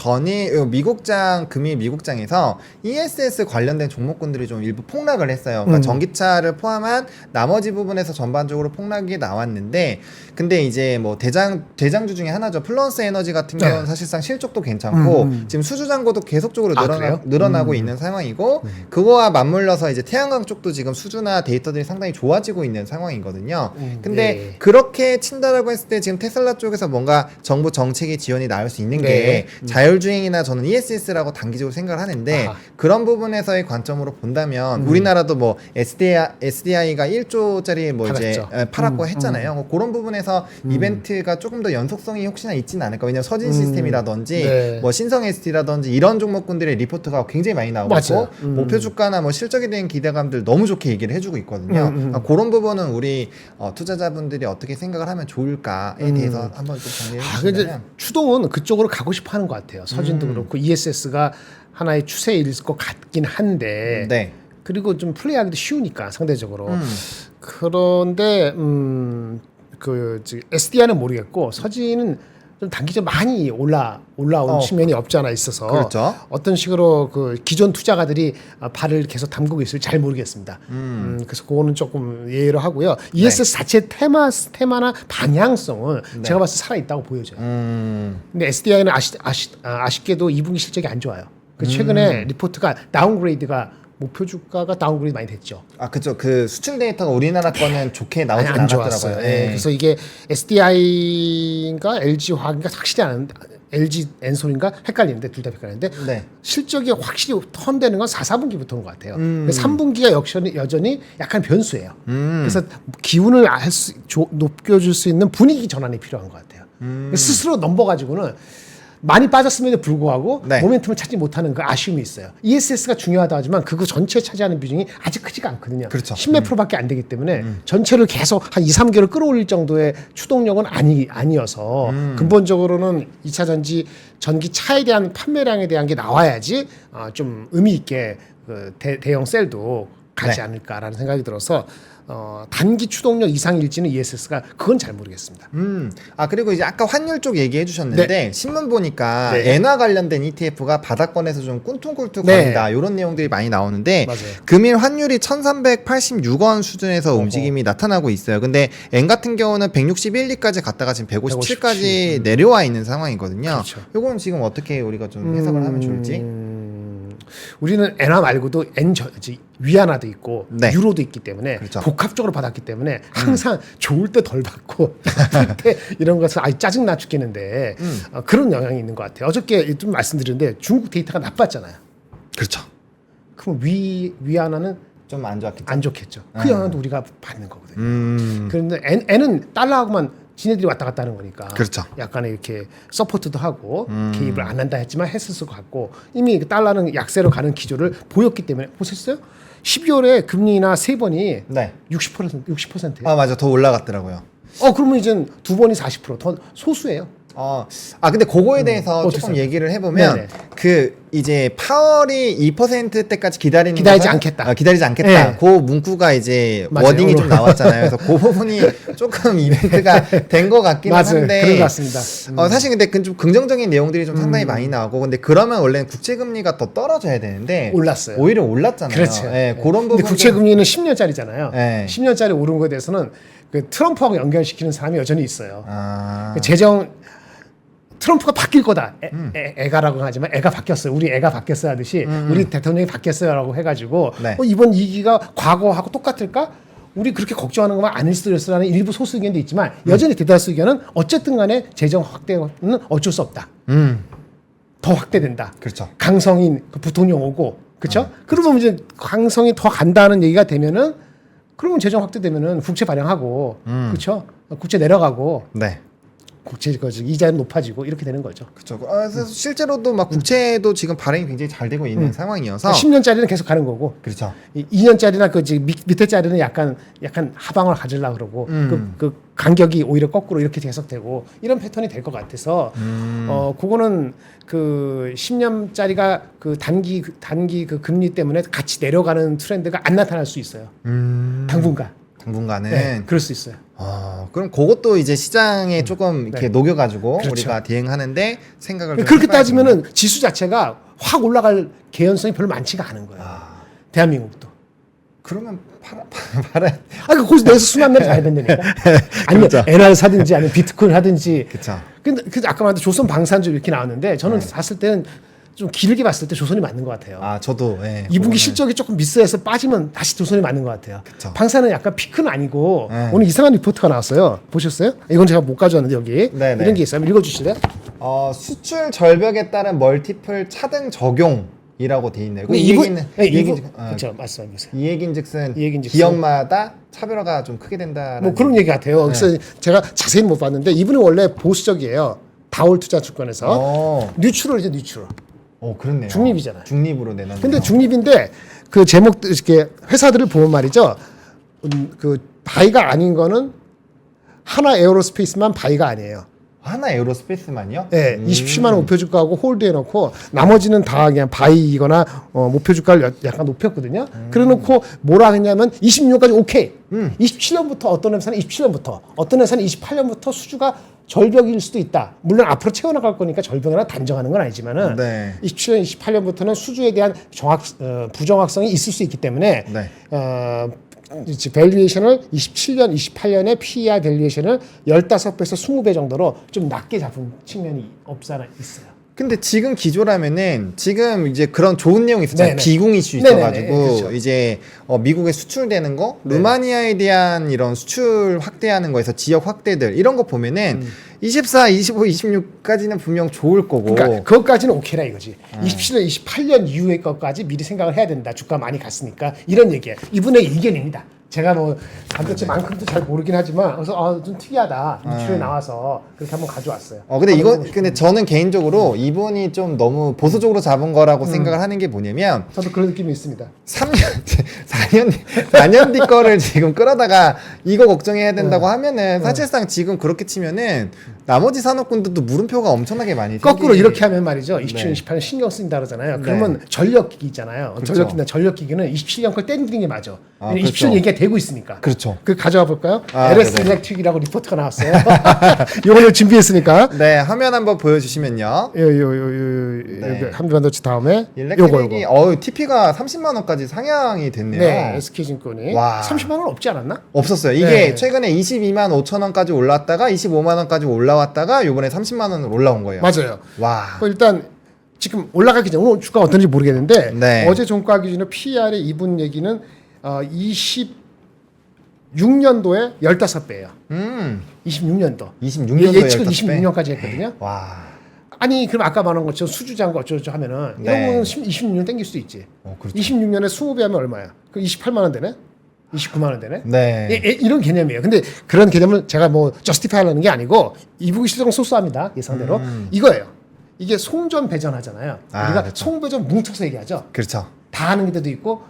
금일 미국장에서 ESS 관련된 종목군들이 좀 일부 폭락을 했어요. 그러니까 전기차를 포함한 나머지 부분에서 전반적으로 폭락이 나왔는데 근데 이제 뭐 대장주 중에 하나죠. 플러스 에너지 같은 경우는 사실상 실적도 괜찮고 지금 수주 잔고도 계속적으로 그래요? 늘어나고 있는 상황이고 그거와 맞물려서 이제 태양광 쪽도 지금 수주나 데이터들이 상당히 좋아지고 있는 상황이거든요. 근데 네. 그렇게 친다라고 했을 때 지금 테슬라 쪽에서 뭔가 정부 정책의 지원이 나올 수 있는 게 자율주행이나 저는 ESS라고 단기적으로 생각을 하는데 아하. 그런 부분에서의 관점으로 본다면 우리나라도 뭐 SDI가 1조짜리 뭐 이제 팔았죠. 팔았고 했잖아요. 뭐 그런 부분에서 이벤트가 조금 더 연속성이 혹시나 있지는 않을까. 왜냐면 서진 시스템이라든지 네. 뭐 신성 ST라든지 이런 종목군들의 리포트가 굉장히 많이 나오거든요. 맞아요. 목표 주가나 뭐 실적에 대한 기대감들 너무 좋게 얘기를 해주고 있거든요. 그런 부분은 우리 투자자분들이 어떻게 생각을 하면 좋을까에 대해서 한번 좀 정리해 근데 주시면. 추동은 그쪽으로 가고 싶어하는 것 같아요. 서진도 그렇고 ESS가 하나의 추세일 것 같긴 한데 네. 그리고 좀 플레이하기도 쉬우니까 상대적으로. 그런데 SDI는 모르겠고 서진은 좀 단기적으로 많이 올라온 측면이 없지 않아 있어서 그렇죠. 어떤 식으로 그 기존 투자가들이 발을 계속 담그고 있을지 잘 모르겠습니다. 그래서 그거는 조금 예외로 하고요. ESS 자체 테마나 방향성은 제가 봤을 때 살아 있다고 보여져요. 근데 SDI는 아쉽게도 2분기 실적이 안 좋아요. 그 최근에 리포트가 다운그레이드가 목표 주가가 다운그레이드 많이 됐죠. 그죠. 그 수출 데이터가 우리나라 거는 좋게 나오진 안 않았더라고요. 좋았어요. 예. 그래서 이게 SDI인가 LG 화학인가 확실히 않은데 LG 엔솔인가 헷갈리는데 둘 다 헷갈리는데 네. 실적이 확실히 턴되는 건 4, 4분기부터인 것 같아요. 3분기가 여전히 약간 변수예요. 그래서 기운을 높여줄 수 있는 분위기 전환이 필요한 것 같아요. 스스로 넘버가지고는 많이 빠졌음에도 불구하고 네. 모멘텀을 찾지 못하는 그 아쉬움이 있어요. ESS가 중요하다 하지만 그거 전체에 차지하는 비중이 아직 크지가 않거든요. 그렇죠. 10몇 프로밖에 안 되기 때문에 전체를 계속 한 2, 3개월 끌어올릴 정도의 추동력은 아니어서 근본적으로는 2차 전기 차에 대한 판매량에 대한 게 나와야지 좀 의미 있게 그 대형 셀도 가지 네. 않을까라는 생각이 들어서 단기 추동력 이상일지는 ESS가 그건 잘 모르겠습니다. 그리고 이제 아까 환율 쪽 얘기해 주셨는데 신문 보니까 네. 엔화 관련된 ETF가 바닥권에서 좀 꾼퉁꿀퉁 네. 거린다 이런 내용들이 많이 나오는데 맞아요. 금일 환율이 1386원 수준에서 움직임이 나타나고 있어요. 근데 엔 같은 경우는 161, 2까지 갔다가 지금 157까지 내려와 있는 상황이거든요. 그렇죠. 요거는 지금 어떻게 우리가 좀 해석을 하면 좋을지? 우리는 엔화 말고도 위안화도 있고 네. 유로도 있기 때문에 그렇죠. 복합적으로 받았기 때문에 항상 좋을 때 덜 받고 나쁠 때 이런 것은 짜증나 죽겠는데 그런 영향이 있는 것 같아요. 어저께 좀 말씀드렸는데 중국 데이터가 나빴잖아요. 그렇죠. 그럼 위안화는 좀 안 좋았겠죠. 안 좋겠죠. 그 영향도 우리가 받는 거거든요. 그런데 엔은 달러하고만 지네들이 왔다 갔다 하는 거니까. 그렇죠. 약간의 이렇게 서포트도 하고 개입을 안 한다 했지만 했을 것 같고 이미 그 달러는 약세로 가는 기조를 보였기 때문에 보셨어요? 12월에 금리 인하 3번이 네. 60%예요. 맞아. 더 올라갔더라고요. 그러면 이제 두 번이 40%더 소수예요. 근데 그거에 대해서 어떻게 조금 생각해요? 얘기를 해보면 네네. 그 이제 파월이 2%대까지 기다리지 않겠다. 기다리지 않겠다. 네. 그 문구가 이제 맞아요. 워딩이 좀 나왔잖아요. 그래서 그 부분이 조금 이벤트가 된 것 같기는 맞아요. 한데 그런 것 같습니다. 사실 근데 그 좀 긍정적인 내용들이 좀 상당히 많이 나오고 근데 그러면 원래는 국채금리가 더 떨어져야 되는데 올랐어요. 오히려 올랐잖아요. 그렇죠. 네, 그런 근데 부분 국채 금리는 10년짜리잖아요. 네. 10년짜리 오른 거에 대해서는 그 트럼프하고 연결시키는 사람이 여전히 있어요. 그 트럼프가 바뀔 거다. 애가라고 하지만 애가 바뀌었어요. 우리 애가 바뀌었어요 하듯이 우리 대통령이 바뀌었어요라고 해가지고 네. 이번 위기가 과거하고 똑같을까? 우리 그렇게 걱정하는 것만 아닐 수도 있으라는 일부 소수 의견도 있지만 여전히 대다수 의견은 어쨌든 간에 재정 확대는 어쩔 수 없다. 더 확대된다. 그렇죠. 강성인 그 부통령 오고 그렇죠? 그러면 이제 강성이 더 간다는 얘기가 되면은 그러면 재정 확대되면은 국채 발행하고 그렇죠? 국채 내려가고 네. 국채 이자는 높아지고 이렇게 되는 거죠. 그렇죠. 그래서 실제로도 막 국채도 지금 발행이 굉장히 잘 되고 있는 상황이어서 10년짜리는 계속 가는 거고 그렇죠. 2년짜리나 그 밑에 짜리는 약간 하방을 가지려고 그러고 그 간격이 오히려 거꾸로 이렇게 계속되고 이런 패턴이 될 것 같아서 그거는 그 10년짜리가 그 단기 그 금리 때문에 같이 내려가는 트렌드가 안 나타날 수 있어요. 당분간은 네, 그럴 수 있어요. 그럼 그것도 이제 시장에 조금 이렇게 네. 녹여가지고 그렇죠. 우리가 대응하는데 생각을 좀 그렇게 해봐야겠네요. 따지면은 지수 자체가 확 올라갈 개연성이 별로 많지가 않은 거예요. 대한민국도. 그러면 팔아. 거기서 내서 순환매를 잘 된다니까. 아니면 그렇죠. 엔화를 사든지 아니면 비트코인 하든지. 그렇죠. 근데 아까 말한 조선 방산주 이렇게 나왔는데 저는 봤을 때는 좀 길게 봤을 때 조선이 맞는 것 같아요. 저도. 예, 2분기 그거는. 실적이 조금 미스해서 빠지면 다시 조선이 맞는 것 같아요. 그쵸. 방산은 약간 피크는 아니고 네. 오늘 이상한 리포트가 나왔어요. 보셨어요? 이건 제가 못 가져왔는데 여기 네네. 이런 게 있어요. 한번 읽어주실래요? 수출 절벽에 따른 멀티플 차등 적용이라고 돼 있네요. 근데 이 얘기는 그렇죠. 말씀해보세요. 이 얘긴즉슨 이 얘긴즉슨 기업마다 차별화가 좀 크게 된다는 뭐 그런 얘기 같아요. 그래서 제가 자세히는 못 봤는데 이분은 원래 보수적이에요. 다올 투자증권에서 뉴트럴이죠, 뉴트럴. 그렇네요. 중립이잖아요. 중립으로 내놨네요. 근데 중립인데 그 제목 이렇게 회사들을 보면 말이죠. 그 바이가 아닌 거는 하나 에어로스페이스만 바이가 아니에요. 하나 에어로스페이스만요? 네, 27만 원 목표 주가하고 홀드해 놓고 나머지는 다 그냥 바이거나 목표 주가를 약간 높였거든요. 그래 놓고 뭐라 했냐면 26년까지 오케이. 27년부터 어떤 회사는 27년부터 어떤 회사는 28년부터 수주가 절벽일 수도 있다. 물론 앞으로 채워나갈 거니까 절벽이나 단정하는 건 아니지만은 네. 27년, 28년부터는 수주에 대한 부정확성이 있을 수 있기 때문에 네. 밸류에이션을 27년, 28년의 PER 밸류에이션을 15배에서 20배 정도로 좀 낮게 잡은 측면이 없지 않아 있어요. 근데 지금 기조라면은 지금 이제 그런 좋은 내용이 있었잖아요. 네네. 기궁 이슈 네네네. 있어가지고 그렇죠. 이제 미국에 수출되는 거, 루마니아에 대한 이런 수출 확대하는 거에서 지역 확대들 이런 거 보면은 24, 25, 26까지는 분명 좋을 거고. 그러니까 그것까지는 오케이라 이거지. 27년, 28년 이후의 것까지 미리 생각을 해야 된다. 주가 많이 갔으니까 이런 얘기예요. 이분의 의견입니다. 제가 뭐 반도체만큼도 잘 모르긴 하지만 그래서 좀 특이하다. 유출에 나와서 그렇게 한번 가져왔어요. 근데 저는 개인적으로 이분이 좀 너무 보수적으로 잡은 거라고 생각을 하는 게 뭐냐면 저도 그런 느낌이 있습니다. 4년 뒤 거를 지금 끌어다가 이거 걱정해야 된다고 하면은 사실상 지금 그렇게 치면은 나머지 산업군들도 물음표가 엄청나게 많이 거꾸로 생기게- 이렇게 하면 말이죠. 27년, 네. 28년 신경 쓴다 그러잖아요. 네. 그러면 전력기기 있잖아요. 그렇죠. 전력기기는 27년 걸 땡기는 게 맞아. 아, 왜냐면 그렇죠. 27년 얘기가 되고 있으니까. 그렇죠. 그 가져와 볼까요? 아, LS 네네. 일렉트릭이라고 리포트가 나왔어요. 이거를 준비했으니까. 네, 화면 한번 보여주시면요. 네. 한반도체 다음에 일렉트릭이 TP가 30만 원까지 상향이 됐네요. 네, SK증권이 와. 30만 원 없지 않았나? 없었어요. 이게 네. 최근에 22만 5천 원까지 올랐다가 25만 원까지 올라왔다가 이번에 30만 원으로 올라온 거예요. 맞아요. 와. 일단 지금 올라가기 전에 오늘 주가 어떤지 모르겠는데 네. 어제 종가 기준으로 PER의 이분 얘기는 26년도에 15배예요. 26년도. 26년도에 예측을 15배? 26년까지 했거든요. 와. 아니 그럼 아까 말한 것처럼 수주장고 어쩌고저쩌고 하면은 네. 이런 거는 26년 땡길 수도 있지. 그렇죠. 26년에 20배 하면 얼마야? 그 28만 원 되네? 29만 원 되네? 네. 이런 개념이에요. 근데 그런 개념을 제가 뭐 저스티파이 하는 게 아니고 이북이 실적은 소소합니다. 예상대로. 이거예요. 이게 송전 배전하잖아요. 우리가 그렇죠. 송배전 뭉쳐서 얘기하죠. 그렇죠. 다 하는 데도 있고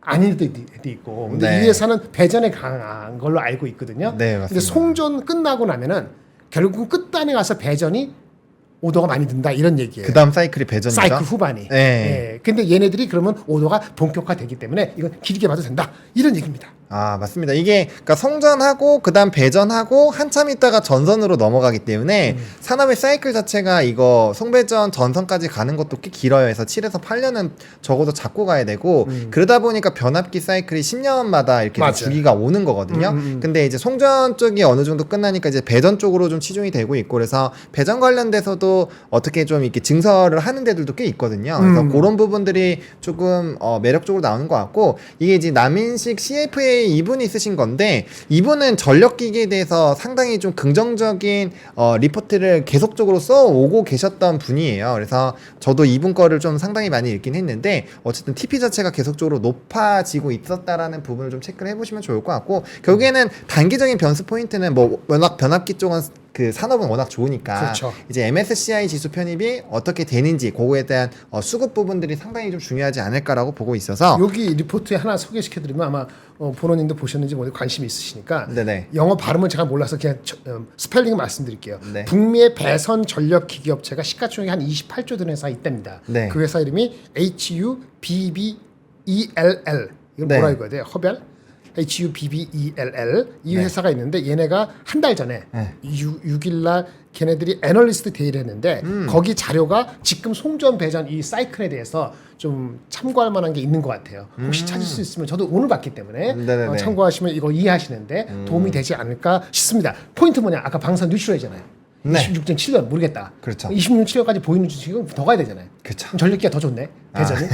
아닌 데도 있고. 근데 네. 이 회사는 배전에 강한 걸로 알고 있거든요. 네, 맞습니다. 근데 송전 끝나고 나면은 결국은 끝단에 가서 배전이 오더가 많이 든다 이런 얘기예요. 그다음 사이클이 배전이죠. 사이클 후반이. 네. 예. 근데 얘네들이 그러면 오더가 본격화되기 때문에 이건 길게 봐도 된다. 이런 얘기입니다. 아, 맞습니다. 이게 그러니까 성전하고 그다음 배전하고 한참 있다가 전선으로 넘어가기 때문에 산업의 사이클 자체가 이거 송배전 전선까지 가는 것도 꽤 길어요. 그래서 7에서 8년은 적어도 잡고 가야 되고 그러다 보니까 변압기 사이클이 10년마다 이렇게 맞아요. 주기가 오는 거거든요. 근데 이제 송전 쪽이 어느 정도 끝나니까 이제 배전 쪽으로 좀 치중이 되고 있고 그래서 배전 관련돼서도 어떻게 좀 이렇게 증설을 하는 데들도 꽤 있거든요. 그래서 그런 부분들이 조금 매력적으로 나오는 것 같고 이게 이제 남인식 CFA 이분이 쓰신 건데 이분은 전력기기에 대해서 상당히 좀 긍정적인 리포트를 계속적으로 써오고 계셨던 분이에요. 그래서 저도 이분 거를 좀 상당히 많이 읽긴 했는데 어쨌든 TP 자체가 계속적으로 높아지고 있었다라는 부분을 좀 체크를 해보시면 좋을 것 같고 결국에는 단기적인 변수 포인트는 뭐 워낙 변압기 쪽은 그 산업은 워낙 좋으니까 그렇죠. 이제 MSCI 지수 편입이 어떻게 되는지 그거에 대한 수급 부분들이 상당히 좀 중요하지 않을까라고 보고 있어서 여기 리포트에 하나 소개시켜드리면 아마 본원님도 보셨는지 모르겠 관심이 있으시니까 네네. 영어 발음을 제가 몰라서 그냥 스펠링 말씀드릴게요. 네. 북미의 배선 전력 기기 업체가 시가총액이 한 28조 든 회사 있답니다. 네. 그 회사 이름이 HUBBELL 이걸 네. 뭐라 읽어야 돼요? 허벨? HUBBELL 이 네. 회사가 있는데 얘네가 한 달 전에 네. 6일날 걔네들이 애널리스트 데이를 했는데 거기 자료가 지금 송전 배전 이 사이클에 대해서 좀 참고할 만한 게 있는 것 같아요. 혹시 찾을 수 있으면 저도 오늘 봤기 때문에 네네네. 참고하시면 이거 이해하시는데 도움이 되지 않을까 싶습니다. 포인트 뭐냐? 아까 방산 뉴트럴이잖아요. 네. 26.7년 모르겠다. 그렇죠. 26.7년까지 보이는 주식은 더 가야 되잖아요. 그렇죠. 그럼 전력기가 더 좋네. 대전이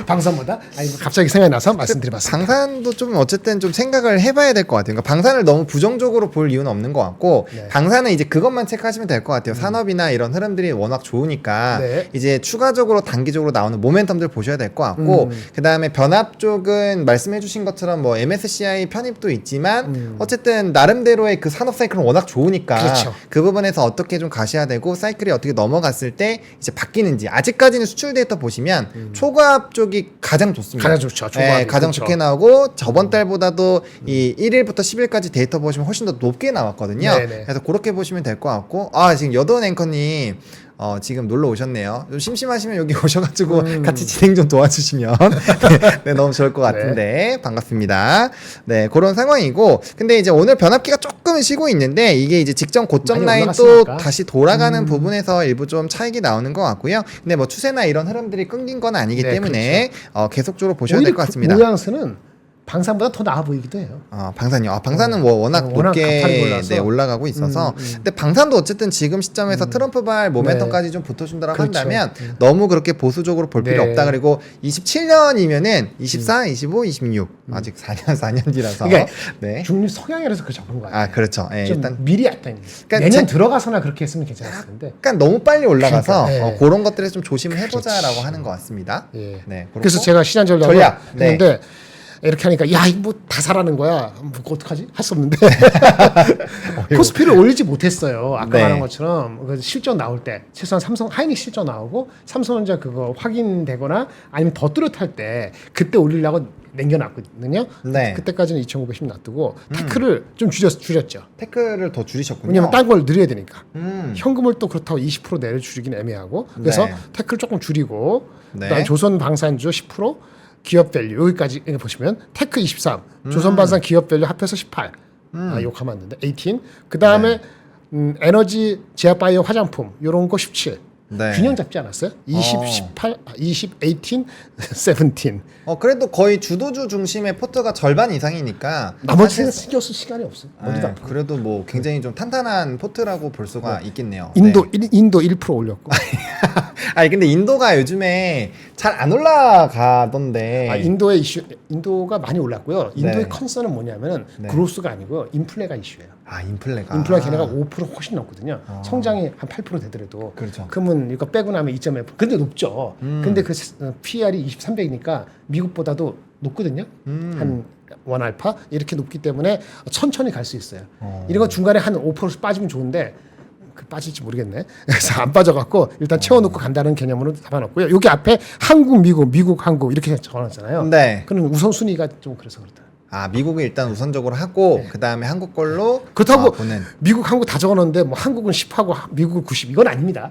방산보다 아니 뭐 갑자기 생각이 나서 말씀드려봤습니다. 방산도 좀 어쨌든 좀 생각을 해봐야 될 것 같아요. 그러니까 방산을 너무 부정적으로 볼 이유는 없는 것 같고 네. 방산은 이제 그것만 체크하시면 될 것 같아요. 산업이나 이런 흐름들이 워낙 좋으니까 네. 이제 추가적으로 단기적으로 나오는 모멘텀들 보셔야 될 것 같고 그 다음에 변압 쪽은 말씀해주신 것처럼 뭐 MSCI 편입도 있지만 어쨌든 나름대로의 그 산업 사이클은 워낙 좋으니까 그렇죠. 그 부분에서 어떻게 좀 가셔야 되고 사이클이 어떻게 넘어갔을 때 이제 바뀌는지 아직까지는 수출 데이터 보시면 초과압 쪽이 가장 좋습니다. 가장 좋죠. 네, 가장 그렇죠. 좋게 나오고 저번 달보다도 이 1일부터 10일까지 데이터 보시면 훨씬 더 높게 나왔거든요. 네네. 그래서 그렇게 보시면 될 것 같고 지금 여돈 앵커님 지금 놀러 오셨네요. 좀 심심하시면 여기 오셔가지고 같이 진행 좀 도와주시면 네, 너무 좋을 것 같은데 반갑습니다. 네, 그런 상황이고 근데 이제 오늘 변압기가 조금 쉬고 있는데 이게 이제 직전 고점 많이 라인 또 올라갔으니까. 다시 돌아가는 부분에서 일부 좀 차익이 나오는 것 같고요. 근데 뭐 추세나 이런 흐름들이 끊긴 건 아니기 네, 때문에 계속적으로 보셔야 오히려 될 것 같습니다. 모양새는 방산보다 더 나아 보이기도 해요. 방산이요. 방산은 뭐 워낙 워낙 가파르게 높게 올라서. 네, 올라가고 있어서 근데 방산도 어쨌든 지금 시점에서 트럼프발 모멘텀까지 좀 붙어준다고 그렇죠. 한다면 너무 그렇게 보수적으로 볼 필요 네. 없다. 그리고 27년이면은 24, 25, 26 아직 4년 뒤라서 그러니까 네. 중립 성향이라서 그 잡은 거 같아요. 그렇죠. 예, 좀 일단 미리 했다니. 그러니까 내년 들어가서나 그렇게 했으면 괜찮았을 텐데. 약간 너무 빨리 올라가서 그러니까, 네. 그런 것들에 좀 조심을 해보자라고 하는 것 같습니다. 예. 네, 그렇고. 그래서 제가 시장 전략을 전략, 네. 했는데 이렇게 하니까 야 이거 뭐 다 사라는 거야. 뭐 그거 어떡하지? 할 수 없는데 코스피를 올리지 못했어요. 아까 네. 말한 것처럼 그 실적 나올 때 최소한 삼성 하이닉 실적 나오고 삼성전자 그거 확인되거나 아니면 더 뚜렷할 때 그때 올리려고 남겨놨거든요. 네. 그때까지는 2,910 놔두고 테크를 좀 줄였죠. 태클을 더 줄이셨군요. 왜냐면 딴 걸 늘려야 되니까. 음. 현금을 또 그렇다고 20% 내려 줄이긴 애매하고 그래서 네. 테크를 조금 줄이고 네. 그다음에 조선방산주 10% 기업 밸류 여기까지 보시면 테크 23 조선방산 기업 밸류 합해서 18 욕하면 안 되는데 18 그다음에 에너지 제약바이오 화장품 요런 거 17 네. 균형 잡지 않았어요? 20 18 20 18 17 그래도 거의 주도주 중심의 포트가 절반 이상이니까 나머지는 신경 쓸 시간이 없어요. 어디다 그래도 뭐 굉장히 좀 탄탄한 포트라고 볼 수가 있겠네요. 인도 네. 인도 1% 올렸고 아니 근데 인도가 요즘에 잘 안 올라가던데. 인도의 이슈, 인도가 많이 올랐고요. 인도의 네. 컨서는 뭐냐면은 네. 그로스가 아니고요. 인플레가 이슈예요. 인플레가. 인플레가 걔네가 5% 훨씬 넘거든요. 성장이 한 8% 되더라도. 그렇죠. 그러면 이거 빼고 나면 2.1%. 근데 높죠. 근데 그 PR이 23배이니까 미국보다도 높거든요. 한 원알파 이렇게 높기 때문에 천천히 갈 수 있어요. 이런 거 중간에 한 5% 빠지면 좋은데 빠질지 모르겠네. 그래서 안 빠져갖고 일단 채워놓고 간다는 개념으로 잡아놨고요. 여기 앞에 한국, 미국, 한국 이렇게 적어놨잖아요. 네. 그럼 우선순위가 좀 그래서 그렇다. 미국이 일단 우선적으로 하고 그 다음에 한국 걸로 그렇다고 보는. 미국, 한국 다 적어놨는데 뭐 한국은 10하고 미국은 90 이건 아닙니다.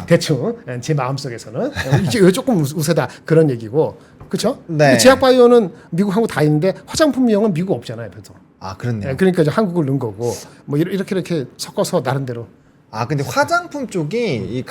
대충 제 마음속에서는 이게 조금 우세다 그런 얘기고 그렇죠? 네. 제약바이오는 미국, 한국 다 있는데 화장품 미용은 미국 없잖아요, 별도. 그렇네요. 그러니까 이제 한국을 넣은 거고 뭐 이렇게 섞어서 나름대로. 근데 화장품 쪽이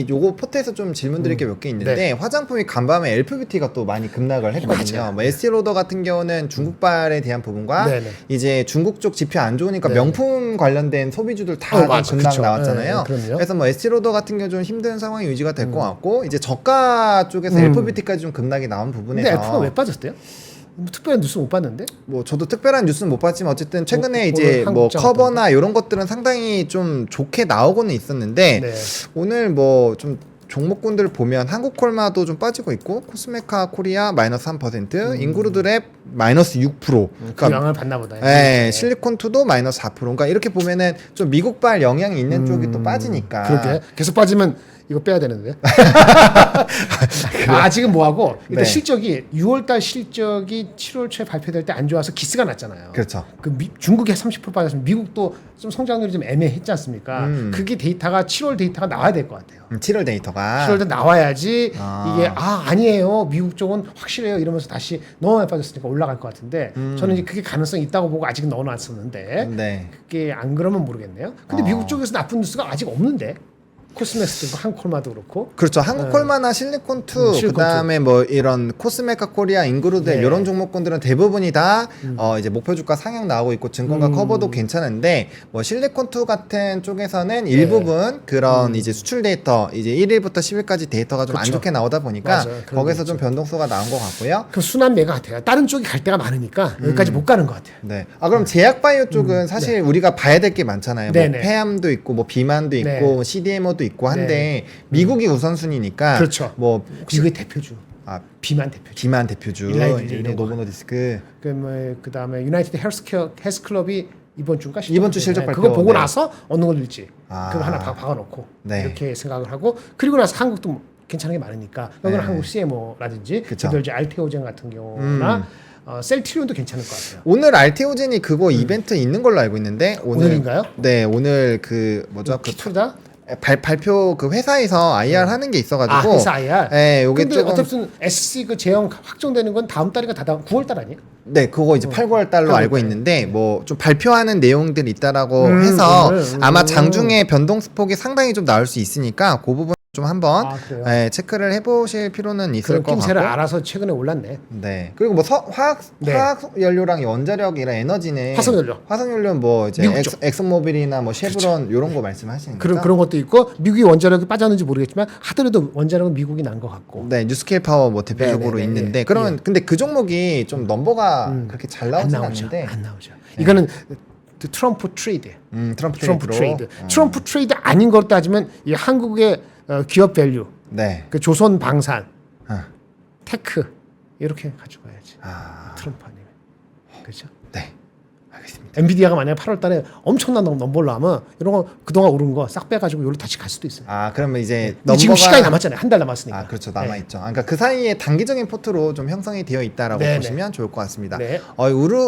요거 포트에서 좀 질문 드릴 게 몇 개 있는데 네. 화장품이 간밤에 LPBT가 또 많이 급락을 했거든요. 맞아요. 뭐 에스티로더 같은 경우는 중국발에 대한 부분과 네네. 이제 중국 쪽 지표 안 좋으니까 네네. 명품 관련된 소비주들 다 맞아. 급락 그쵸. 나왔잖아요. 네, 그럼요. 그래서 뭐 에스티로더 같은 경우 좀 힘든 상황이 유지가 될 것 같고 이제 저가 쪽에서 LPBT까지 좀 급락이 나온 부분에서 근데 F가 왜 빠졌대요? 뭐 특별한 뉴스 못 봤는데? 뭐 저도 특별한 뉴스는 못 봤지만 어쨌든 최근에 이제 오늘 뭐 한국장 커버나 이런 것들은 상당히 좀 좋게 나오고는 있었는데 네. 오늘 뭐 좀 종목군들 보면 한국콜마도 좀 빠지고 있고 코스메카 코리아 마이너스 3% 인그루드랩 마이너스 6% 그 그러니까 영향을 받나 보다. 실리콘투도 마이너스 4% 그러니까 이렇게 보면은 좀 미국발 영향이 있는 쪽이 또 빠지니까 그러게 계속 빠지면 이거 빼야 되는데. 아직은 뭐하고 일단 네. 실적이 6월달 실적이 7월 초에 발표될 때 안 좋아서 기스가 났잖아요. 그렇죠. 중국이 30% 빠졌으면 미국도 좀 성장률이 좀 애매했지 않습니까? 그게 데이터가 7월 데이터가 나와야 될 것 같아요. 7월 데이터가 7월 때 나와야지 이게 아. 아니에요 미국 쪽은 확실해요 이러면서 다시 너무 많이 빠졌으니까 올라갈 것 같은데 저는 이제 그게 가능성이 있다고 보고 아직은 넣어놨었는데 네. 그게 안 그러면 모르겠네요. 근데 미국 쪽에서 나쁜 뉴스가 아직 없는데 코스메스도 그렇고 한콜마도 그렇고. 그렇죠. 한국콜마나 실리콘2 실리콘2. 그다음에 뭐 이런 코스메카 코리아, 인그루드 네. 이런 종목군들은 대부분이 다 이제 목표 주가 상향 나오고 있고 증권가 커버도 괜찮은데 뭐 실리콘2 같은 쪽에서는 일부분 그런 이제 수출 데이터 이제 1일부터 10일까지 데이터가 좀 안 그렇죠. 좋게 나오다 보니까 맞아요. 그런 거기서 게 좀 변동수가 나온 것 같고요. 그 순환매가 같아요. 다른 쪽이 갈 데가 많으니까 여기까지 못 가는 것 같아요. 네. 아 그럼 제약바이오 쪽은 사실 우리가 봐야 될 게 많잖아요. 뭐 네네. 폐암도 있고 뭐 비만도 있고 네. 뭐 CDMO도 있고 한데 미국이 우선순위니까 그렇죠. 뭐 미국의 대표주. 아, 비만 대표주. 비만 대표주, 일라이 일론 노보노디스크. 그다음에 유나이티드 헬스클럽이 이번 주인가? 이번 주 실적 발표. 그거 보고 네. 나서 어느 걸 넣을지 아. 그거 하나 박아놓고 네. 이렇게 생각을 하고 그리고 나서 한국도 뭐 괜찮은 게 많으니까 여기는 네. 한국 CMO라든지 그쵸. 그들 이제 알테오젠 같은 경우나 셀트리온도 괜찮을 것 같아요. 오늘 알테오젠이 그거 이벤트 있는 걸로 알고 있는데 오늘인가요? 네, 오늘 그 뭐죠? 그 키투다? 발표 그 회사에서 IR 하는 게 있어가지고. 회사 IR. 네, 요게 근데 조금. 어쨌든 SC 그 제형 확정되는 건 다음 달인가 다다음 9월 달 아니에요? 네, 그거 이제 8, 9월 달로 8, 9월 알고 달. 있는데 뭐 좀 발표하는 내용들이 있다라고 해서 아마 장중에 변동폭이 상당히 좀 나올 수 있으니까 그 부분 좀 한번 그래요? 체크를 해보실 필요는 있을 그런 것 낌새를 같고. 알아서 최근에 올랐네. 네. 그리고 뭐 네. 화학 연료랑 원자력이랑 에너지는 화석연료. 뭐 이제 미국 쪽. 엑슨모빌이나 뭐 쉐브론 이런 거 말씀하시는 거죠? 그런 것도 있고 미국이 원자력이 빠졌는지 모르겠지만 하더라도 원자력은 미국이 난 것 같고. 네, 뉴스케일 파워 뭐 대표적으로 네, 네, 네, 있는데 네. 그러면 근데 그 종목이 좀 넘버가 그렇게 잘 안 나오진 나오죠. 않는데 안 나오죠. 이거는 트럼프 트레이드. 트럼프 트럼프 트레이드로. 트레이드. 트럼프 트레이드 아닌 걸 따지면 이 한국의 기업 밸류, 네. 그 조선 방산, 어. 테크 이렇게 가져가야지. 아, 트럼프 아니면. 그렇죠? 네. 알겠습니다. 엔비디아가 만약에 8월달에 엄청난 넘버를 하면 이런 거 그동안 오른 거 싹 빼가지고 여기로 다시 갈 수도 있어요. 아, 그러면 이제 근데 지금 시간이 남았잖아요. 한 달 남았으니까. 아, 그렇죠. 남아 있죠. 그러니까 그 사이에 단기적인 포트로 좀 형성이 되어 있다라고 네네. 보시면 좋을 것 같습니다. 네.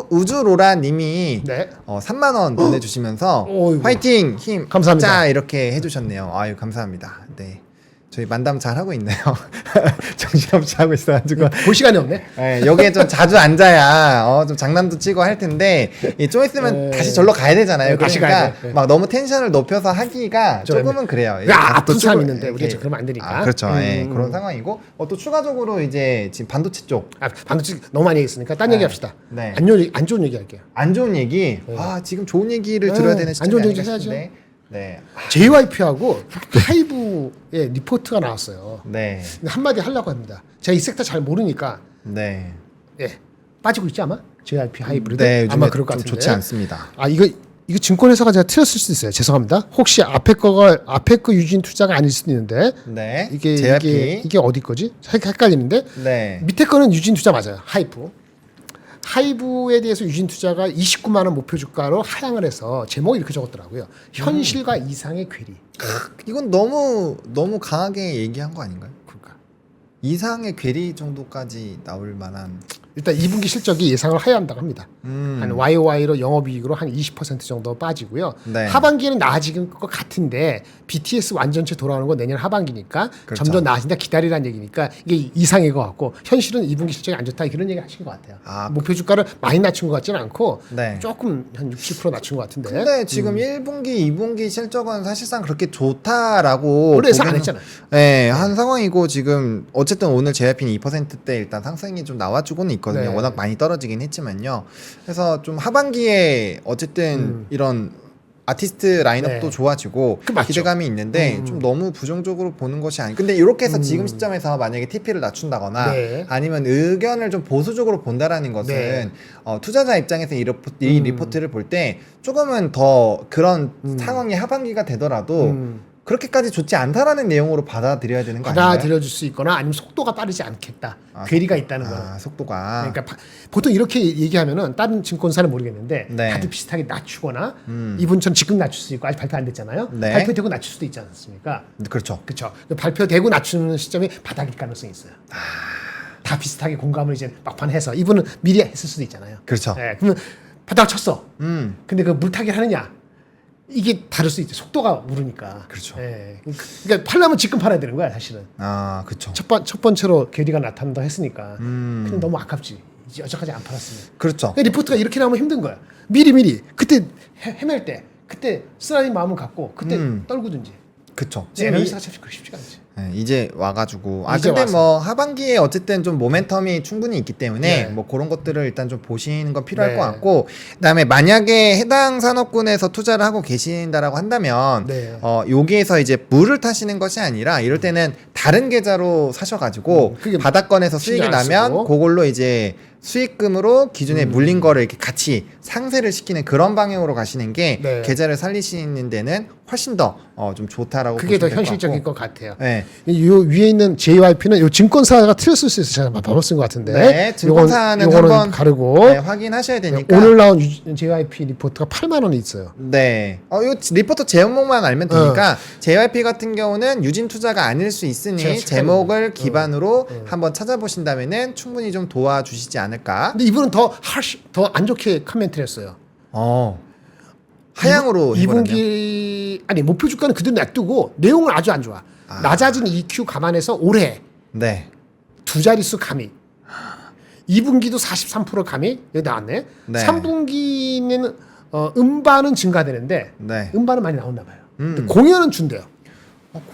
우주로라 님이 네. 3만 원 보내 주시면서 어이구. 화이팅! 힘! 감사합니다. 자, 이렇게 해 주셨네요. 아유, 감사합니다. 네. 저희 만담 잘 하고 있네요. 정신없이 하고 있어가지고. 볼 시간이 없네. 네, 여기에 좀 자주 앉아야 좀 장난도 치고 할 텐데 좀 있으면 다시 절로 가야 되잖아요. 다시 그러니까 가야 돼. 네. 막 너무 텐션을 높여서 하기가 조금은 그래요. 아픈 또 사람 추가- 있는데 우리가 이렇게- 그러면 안 되니까. 그렇죠. 예, 그런 상황이고 또 추가적으로 이제 지금 반도체 쪽 안 반도체 너무 많이 얘기했으니까 딴 얘기합시다. 네. 안 좋은 얘기 할게요. 좋은 얘기. 지금 좋은 얘기를 들어야 되는 안 시점이 좋은 아닌가 얘기 해야죠. 싶은데. 네. JYP하고 하이브의 리포트가 나왔어요. 네. 근데 한마디 하려고 합니다. 제가 이 섹터 잘 모르니까 네. 빠지고 있지 아마? JYP 하이브리드? 네, 아마 요즘에 그럴 것 좀 같은데. 좋지 않습니다. 이거 증권회사가 제가 틀렸을 수도 있어요. 죄송합니다. 혹시 앞에 거 유진 투자가 아닐 수도 있는데 네. 이게 JYP. 이게 어디 거지? 헷갈리는데 네. 밑에 거는 유진 투자 맞아요. 하이브에 대해서 유진 투자가 29만 원 목표 주가로 하향을 해서 제목이 이렇게 적었더라고요. 현실과 이상의 괴리. 이건 너무 강하게 얘기한 거 아닌가요? 그러니까 이상의 괴리 정도까지 나올 만한. 일단 2분기 실적이 예상을 하향한다고 합니다. 한 YOY로 영업이익으로 한 20% 정도 빠지고요. 네. 하반기에는 나아질 것 같은데 BTS 완전체 돌아오는 건 내년 하반기니까 그렇죠. 점점 나아진다 기다리라는 얘기니까 이게 이상일 것 같고 현실은 2분기 실적이 안 좋다 이런 얘기 하신 것 같아요. 목표 주가를 많이 낮춘 것 같지는 않고 네. 조금 한 60% 낮춘 것 같은데. 근데 지금 1분기, 2분기 실적은 사실상 그렇게 좋다라고 원래 예상 안 보기는- 했잖아요. 네, 한 상황이고 지금 어쨌든 오늘 JYP는 2%대 일단 상승이 좀 나와주고는 있거든요. 네. 워낙 많이 떨어지긴 했지만요. 그래서 좀 하반기에 어쨌든 이런 아티스트 라인업도 네. 좋아지고 맞죠. 기대감이 있는데 좀 너무 부정적으로 보는 것이 아니. 근데 이렇게 해서 지금 시점에서 만약에 TP를 낮춘다거나 네. 아니면 의견을 좀 보수적으로 본다라는 것은 네. 투자자 입장에서 이 리포트를 볼 때 조금은 더 그런 상황이 하반기가 되더라도 그렇게까지 좋지 않다라는 내용으로 받아들여야 되는 거 아닌가요? 받아들여줄 수 있거나 아니면 속도가 빠르지 않겠다. 괴리가 있다는 거예요. 속도가. 그러니까 보통 이렇게 얘기하면은 다른 증권사는 모르겠는데 네. 다들 비슷하게 낮추거나 이분처럼 지금 낮출 수 있고 아직 발표 안 됐잖아요. 네. 발표되고 낮출 수도 있지 않습니까? 그렇죠. 그렇죠. 발표되고 낮추는 시점이 바닥일 가능성이 있어요. 다 비슷하게 공감을 이제 막판해서 이분은 미리 했을 수도 있잖아요. 그렇죠. 네, 그러면 바닥 쳤어. 근데 그 물타기 하느냐? 이게 다를 수 있죠. 속도가 오르니까. 그렇죠. 예. 그러니까 팔려면 지금 팔아야 되는 거야, 사실은. 그렇죠. 첫 번째로 괴리가 나타난다 했으니까. 근데 너무 아깝지. 이제 여기까지 안 팔았으면. 그렇죠. 근데 리포트가 이렇게 나오면 힘든 거야. 미리 그때 헤맬 때 그때 쓰라린 마음을 갖고 그때 떨구든지. 그쵸. 지금 에너지가 참 쉽지가 않지. 네, 이제 와가지고 이제 근데 와서. 뭐 하반기에 어쨌든 좀 모멘텀이 충분히 있기 때문에 네. 뭐 그런 것들을 일단 좀 보시는 건 필요할 네. 것 같고, 그다음에 만약에 해당 산업군에서 투자를 하고 계신다라고 한다면 네. 여기에서 이제 물을 타시는 것이 아니라 이럴 때는 다른 계좌로 사셔가지고 그게 바닥권에서 수익이 신경 안 나면 쓰고. 그걸로 이제 수익금으로 기존에 물린 거를 이렇게 같이 상쇄를 시키는 그런 방향으로 가시는 게 네. 계좌를 살리시는 데는 훨씬 더 좀 좋다라고 그게 더 보시면 될것 현실적인 같고. 것 같아요. 네. 요 위에 있는 JYP는 요 증권사가 틀렸을 수 있어서 제가 바로 쓴 것 같은데. 네, 증권사는 요거는 한번 가르고 네, 확인하셔야 되니까. 오늘 나온 JYP 리포트가 8만 원이 있어요. 네. 이 리포터 제목만 알면 되니까 JYP 같은 경우는 유진 투자가 아닐 수 있으니 제가 제목을 기반으로 한번 찾아보신다면은 충분히 좀 도와주시지 않을까. 근데 이분은 더 안 좋게 코멘트를 했어요. 하향으로 해버렸네요. 2분기 아니 목표 주가는 그대로 놔두고 내용은 아주 안 좋아. 낮아진 EQ 감안해서 올해 네. 두 자릿수 감익. 2분기도 43% 감익 여기 나왔네. 네. 3분기는 음반은 증가되는데 네. 음반은 많이 나왔나 봐요. 근데 공연은 준대요.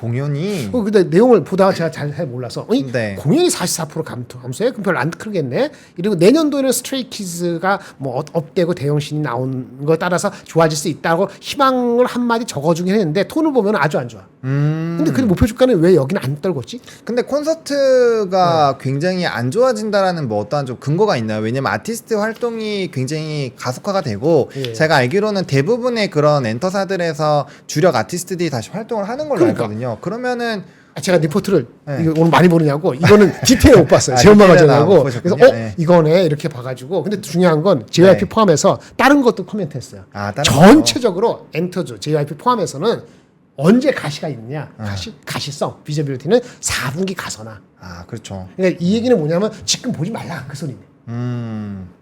공연이 근데 내용을 보다가 제가 잘 몰라서 네. 공연이 44% 감소해? 그럼 별로 안 크겠네. 그리고 내년도에는 스트레이키즈가 뭐 업되고 대형신이 나온 거에 따라서 좋아질 수 있다고 희망을 한마디 적어주긴 했는데 톤을 보면 아주 안 좋아. 근데 그 목표 주가는 왜 여기는 안 떨궜지? 근데 콘서트가 굉장히 안 좋아진다라는 뭐 어떠한 좀 근거가 있나요? 왜냐면 아티스트 활동이 굉장히 가속화가 되고 예. 제가 알기로는 대부분의 그런 엔터사들에서 주력 아티스트들이 다시 활동을 하는 걸로 그러니까. 알거든요. 그러면은 제가 리포트를 네. 이거 오늘 많이 보느냐고 이거는 디테일 못 봤어요. 아, 제 엄마가 디테일은 안 전하고 보셨군요. 그래서 네. 이거네 이렇게 봐가지고 근데 중요한 건 JYP 네. 포함해서 다른 것도 코멘트했어요. 다른 전체적으로 엔터주 JYP 포함해서는 언제 가시가 있느냐 가시성 비저빌리티는 4분기 가서나. 그렇죠. 그러니까 이 얘기는 뭐냐면 지금 보지 말라 그 소리네.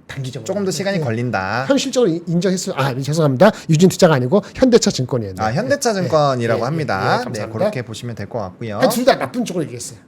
단기적으로 조금 더 시간이 걸린다. 현실적으로 인정했어요. 죄송합니다. 유진투자가 아니고 현대차 증권이었네요. 현대차증권이라고 예, 합니다. 예, 네, 감사합니다. 그렇게 보시면 될 것 같고요. 둘 다 나쁜 쪽으로 얘기했어요.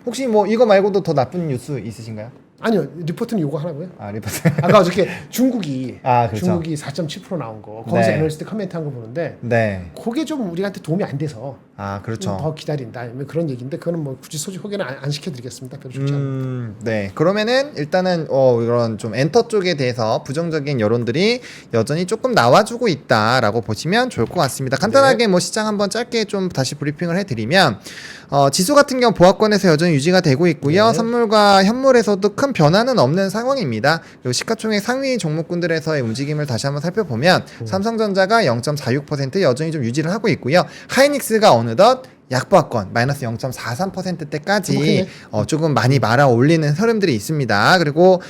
혹시 뭐 이거 말고도 더 나쁜 뉴스 있으신가요? 아니요 리포트는 요거 하나고요. 리포트. 아까 어저께 중국이 그렇죠. 중국이 4.7% 나온 거 거기서 네. 애널리스트 커멘트한 거 보는데 네. 그게 좀 우리한테 도움이 안 돼서 그렇죠. 더 기다린다 뭐 그런 얘기인데 그거는 뭐 굳이 소식 확인을 안 시켜드리겠습니다. 별로 좋지 않습니다. 네. 그러면은 일단은 이런 좀 엔터 쪽에 대해서 부정적인 여론들이 여전히 조금 나와주고 있다라고 보시면 좋을 것 같습니다. 간단하게 뭐 시장 한번 짧게 좀 다시 브리핑을 해드리면 지수 같은 경우 보합권에서 여전히 유지가 되고 있고요. 네. 선물과 현물에서도 큰 변화는 없는 상황입니다. 그리고 시가총액 상위 종목군들에서의 움직임을 다시 한번 살펴보면 삼성전자가 0.46% 여전히 좀 유지를 하고 있고요. 하이닉스가 어느덧 약보합권 마이너스 0.43%대까지 조금 많이 말아 올리는 흐름들이 있습니다. 그리고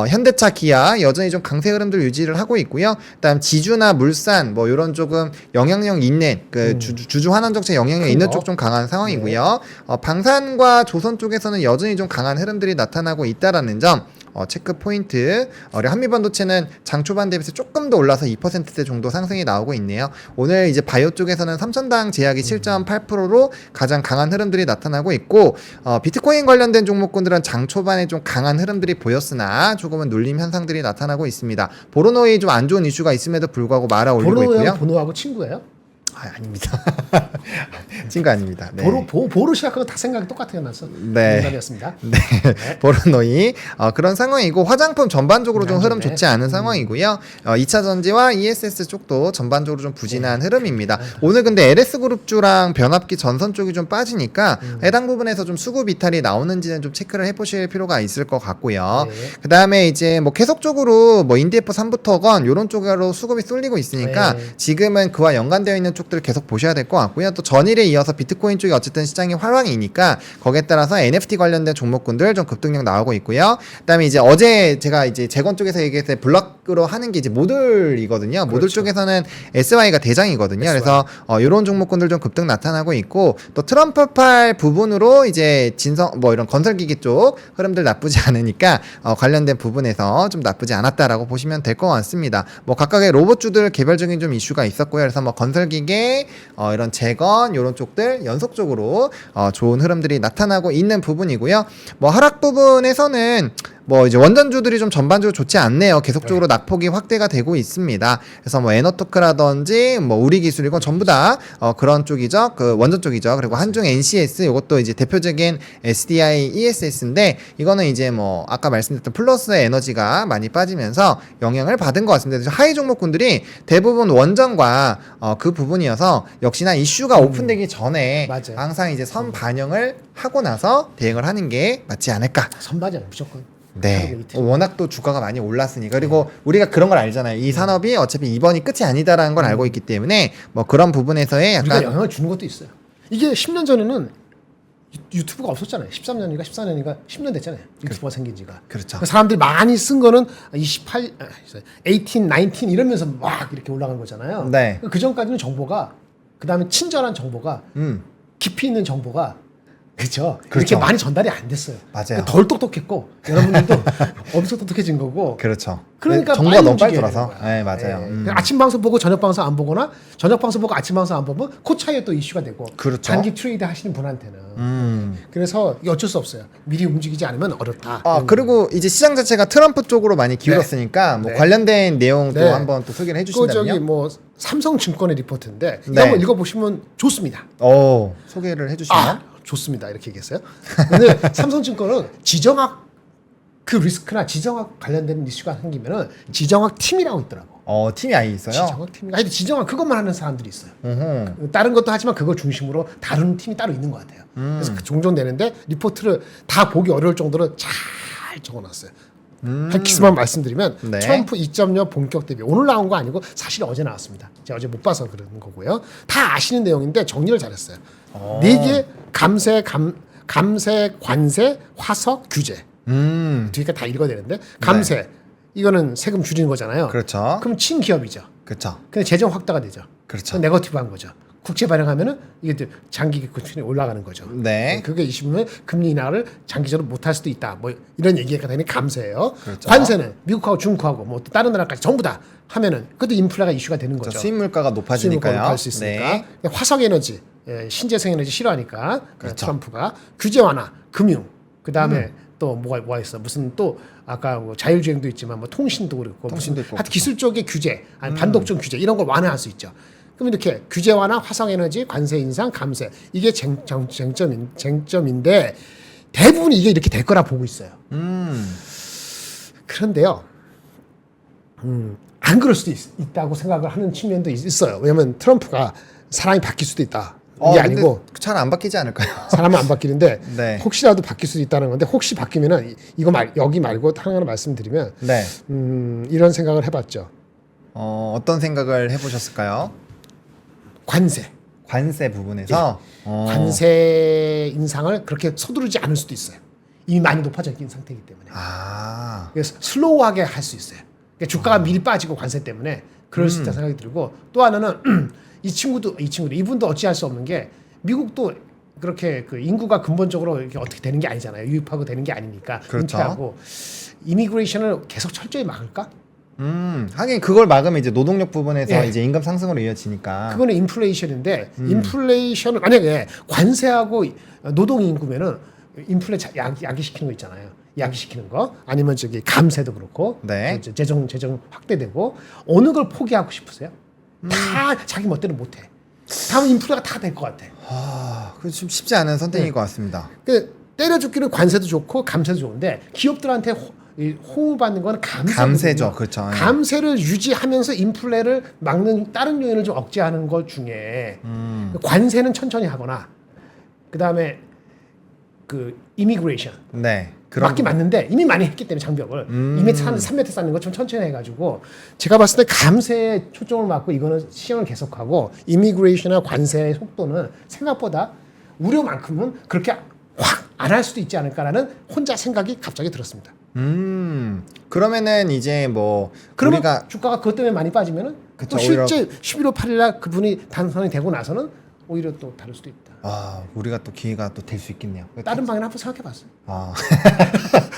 현대차, 기아 여전히 좀 강세 흐름들 유지를 하고 있고요. 그다음 지주나 물산 뭐 이런 조금 영향력 있는 그 주주 환원 정책 영향력 있는 쪽 좀 강한 상황이고요. 방산과 조선 쪽에서는 여전히 좀 강한 흐름들이 나타나고 있다라는 점 체크 포인트. 한미반도체는 장 초반 대비해서 조금 더 올라서 2%대 정도 상승이 나오고 있네요. 오늘 이제 바이오 쪽에서는 삼천당 제약이 7.8%로 가장 강한 흐름들이 나타나고 있고 비트코인 관련된 종목군들은 장 초반에 좀 강한 흐름들이 보였으나 조금은 눌림 현상들이 나타나고 있습니다. 보로노이 좀 안 좋은 이슈가 있음에도 불구하고 말아 올리고 있고요. 보노하고 친구예요? 아닙니다. 친구 아닙니다. 네. 보로 시작하고 다 생각이 똑같아요, 나서. 네. 농담이었습니다. 네. 보르노이 그런 상황이고 화장품 전반적으로 좀 흐름 좋네. 좋지 않은 상황이고요. 2차 전지와 ESS 쪽도 전반적으로 좀 부진한 흐름입니다. 오늘 근데 LS그룹주랑 변압기 전선 쪽이 좀 빠지니까 해당 부분에서 좀 수급 이탈이 나오는지는 좀 체크를 해보실 필요가 있을 것 같고요. 네. 그 다음에 이제 뭐 계속적으로 뭐 인디에프 3부터건 이런 쪽으로 수급이 쏠리고 있으니까 네. 지금은 그와 연관되어 있는 쪽들을 계속 보셔야 될 것 같고요. 또 전일에 이어서 비트코인 쪽이 어쨌든 시장이 활황이니까 거기에 따라서 NFT 관련된 종목군들 좀 급등력 나오고 있고요. 그다음에 이제 어제 제가 이제 재건 쪽에서 얘기했을 때 블럭으로 하는 게 이제 모듈이거든요. 모듈 그렇죠. 쪽에서는 SY가 대장이거든요. SY. 그래서 이런 종목군들 좀 급등 나타나고 있고 또 트럼프팔 부분으로 이제 진성 뭐 이런 건설기기 쪽 흐름들 나쁘지 않으니까 관련된 부분에서 좀 나쁘지 않았다라고 보시면 될 것 같습니다. 뭐 각각의 로봇주들 개별적인 좀 이슈가 있었고요. 그래서 뭐 건설기계 이런 재건 이런 쪽들 연속적으로 좋은 흐름들이 나타나고 있는 부분이고요. 뭐 하락 부분에서는 뭐 이제 원전주들이 좀 전반적으로 좋지 않네요. 계속적으로 낙폭이 확대가 되고 있습니다. 그래서 뭐 에너토크라든지 뭐 우리기술 이건 전부 다 그런 쪽이죠. 그 원전 쪽이죠. 그리고 한중 NCS 이것도 이제 대표적인 SDI ESS인데 이거는 이제 뭐 아까 말씀드렸던 플러스의 에너지가 많이 빠지면서 영향을 받은 것 같습니다. 그래서 하위 종목군들이 대부분 원전과 그 부분이어서 역시나 이슈가 오픈되기 전에 맞아요. 항상 이제 선 반영을 하고 나서 대응을 하는 게 맞지 않을까. 선반영 무조건. 네. 워낙 또 주가가 많이 올랐으니까. 그리고 우리가 그런 걸 알잖아요. 이 산업이 어차피 이번이 끝이 아니다라는 걸 알고 있기 때문에 뭐 그런 부분에서의 우리가 약간 영향을 주는 것도 있어요. 이게 10년 전에는 유튜브가 없었잖아요. 13년인가 14년인가 10년 됐잖아요. 유튜브가 생긴 지가. 그렇죠. 사람들이 많이 쓴 거는 18, 19 이러면서 막 이렇게 올라간 거잖아요. 네. 그 전까지는 정보가 그다음에 친절한 정보가 깊이 있는 정보가 그렇죠. 그렇죠. 이렇게 많이 전달이 안 됐어요. 맞아요. 덜 똑똑했고 여러분들도 엄청 똑똑해진 거고. 그렇죠. 그러니까 정보가 너무 빨리 움직여야 돌아서. 되는 거야. 네, 맞아요. 네. 아침 방송 보고 저녁 방송 안 보거나 저녁 방송 보고 아침 방송 안 보면 그 차이에 또 이슈가 되고. 그렇죠. 단기 트레이드 하시는 분한테는. 그래서 이게 어쩔 수 없어요. 미리 움직이지 않으면 어렵다. 그리고 이제 시장 자체가 트럼프 쪽으로 많이 기울었으니까 뭐 네. 관련된 내용도 네. 한번 또 소개를 그 해주신다면요. 저기 뭐 삼성증권의 리포트인데 이거 네. 한번 읽어보시면 좋습니다. 소개를 해주시면. 좋습니다. 이렇게 얘기했어요. 근데 삼성증권은 지정학 그 리스크나 지정학 관련된 이슈가 생기면은 지정학 팀이라고 있더라고. 팀이 아예 있어요. 지정학 팀이 하여튼 지정학 그것만 하는 사람들이 있어요. 음흠. 다른 것도 하지만 그걸 중심으로 다루는 팀이 따로 있는 것 같아요. 그래서 종종 내는데 리포트를 다 보기 어려울 정도로 잘 적어놨어요. 한 기스만 말씀드리면 네. 트럼프 2.0 본격 대비 오늘 나온 거 아니고 사실 어제 나왔습니다. 제가 어제 못 봐서 그러는 거고요. 다 아시는 내용인데 정리를 잘했어요. 4개 감세, 관세, 화석, 규제. 뒤에 다 읽어야 되는데 감세 이거는 세금 줄이는 거잖아요. 그렇죠. 그럼 친기업이죠. 그렇죠. 근데 재정 확대가 되죠. 그렇죠. 네거티브한 거죠. 국채 발행하면은 이게 장기 국채이 올라가는 거죠. 네. 그게 있으면 금리 인하를 장기적으로 못할 수도 있다. 뭐 이런 얘기가 되는 감세예요. 그렇죠. 관세는 미국하고 중국하고 뭐 또 다른 나라까지 전부 다 하면은 그것도 인플레가 이슈가 되는 거죠. 수입 물가가 높아지니까요. 할수 있으니까. 네. 화석 에너지, 신재생 에너지 싫어하니까 그렇죠. 트럼프가 규제 완화, 금융, 그 다음에 또 뭐가 있어? 무슨 또 아까 뭐 자율주행도 있지만 뭐 통신도 그렇고 통신도 무슨 있고 하여튼 기술 쪽의 규제, 아니 반독점 규제 이런 걸 완화할 수 있죠. 그럼 이렇게 규제 완화, 화석 에너지, 관세 인상, 감세 이게 쟁점인데 대부분 이게 이렇게 될 거라 보고 있어요. 그런데요, 안 그럴 수도 있다고 생각을 하는 측면도 있어요. 왜냐하면 트럼프가 사람이 바뀔 수도 있다. 이게 아니고 잘 안 바뀌지 않을까요? 사람은 안 바뀌는데 네. 혹시라도 바뀔 수도 있다는 건데 혹시 바뀌면은 이거 여기 말고 하나 말씀드리면 네. 이런 생각을 해봤죠. 어떤 생각을 해보셨을까요? 관세 부분에서 관세 인상을 그렇게 서두르지 않을 수도 있어요. 이미 많이 높아져 있는 상태이기 때문에. 그래서 슬로우하게 할 수 있어요. 그러니까 주가가 미리 빠지고 관세 때문에 그럴 수 있다 생각이 들고 또 하나는 이분도 어찌할 수 없는 게 미국도 그렇게 그 인구가 근본적으로 이렇게 어떻게 되는 게 아니잖아요. 유입하고 되는 게 아니니까. 그렇죠. 은퇴하고 이미그레이션을 계속 철저히 막을까? 하긴 그걸 막으면 이제 노동력 부분에서 예. 이제 임금 상승으로 이어지니까. 그거는 인플레이션인데 인플레이션을 만약에 관세하고 노동 인구면은 인플레 야기시키는 거 있잖아요. 야기시키는 거 아니면 저기 감세도 그렇고 네. 재정 확대되고 어느 걸 포기하고 싶으세요? 다 자기 멋대로 못해. 다음 인플레가 다 될 것 같아. 그 좀 쉽지 않은 선택인 것 같습니다. 그 때려죽기는 관세도 좋고 감세도 좋은데 기업들한테 호응받는 건 감세죠. 그렇죠. 예. 감세를 유지하면서 인플레를 막는 다른 요인을 좀 억제하는 것 중에 관세는 천천히 하거나 그 다음에 그 이미그레이션 네. 맞긴 맞는데 이미 많이 했기 때문에 장벽을 2m, 3m 쌓는 거 좀 천천히 해가지고 제가 봤을 때 감세에 초점을 맞고 이거는 시행을 계속하고 이미그레이션이나 관세의 속도는 생각보다 우려만큼은 그렇게 확 안 할 수도 있지 않을까라는 혼자 생각이 갑자기 들었습니다. 그러면은 이제 뭐 그러면 우리가 주가가 그것 때문에 많이 빠지면은 그쵸, 또 실제 11월 8일날 그분이 당선이 되고 나서는 오히려 또 다를 수도 있다. 우리가 또 기회가 또 될 수 있겠네요. 다른 방향을 한번 생각해봤어요. 아.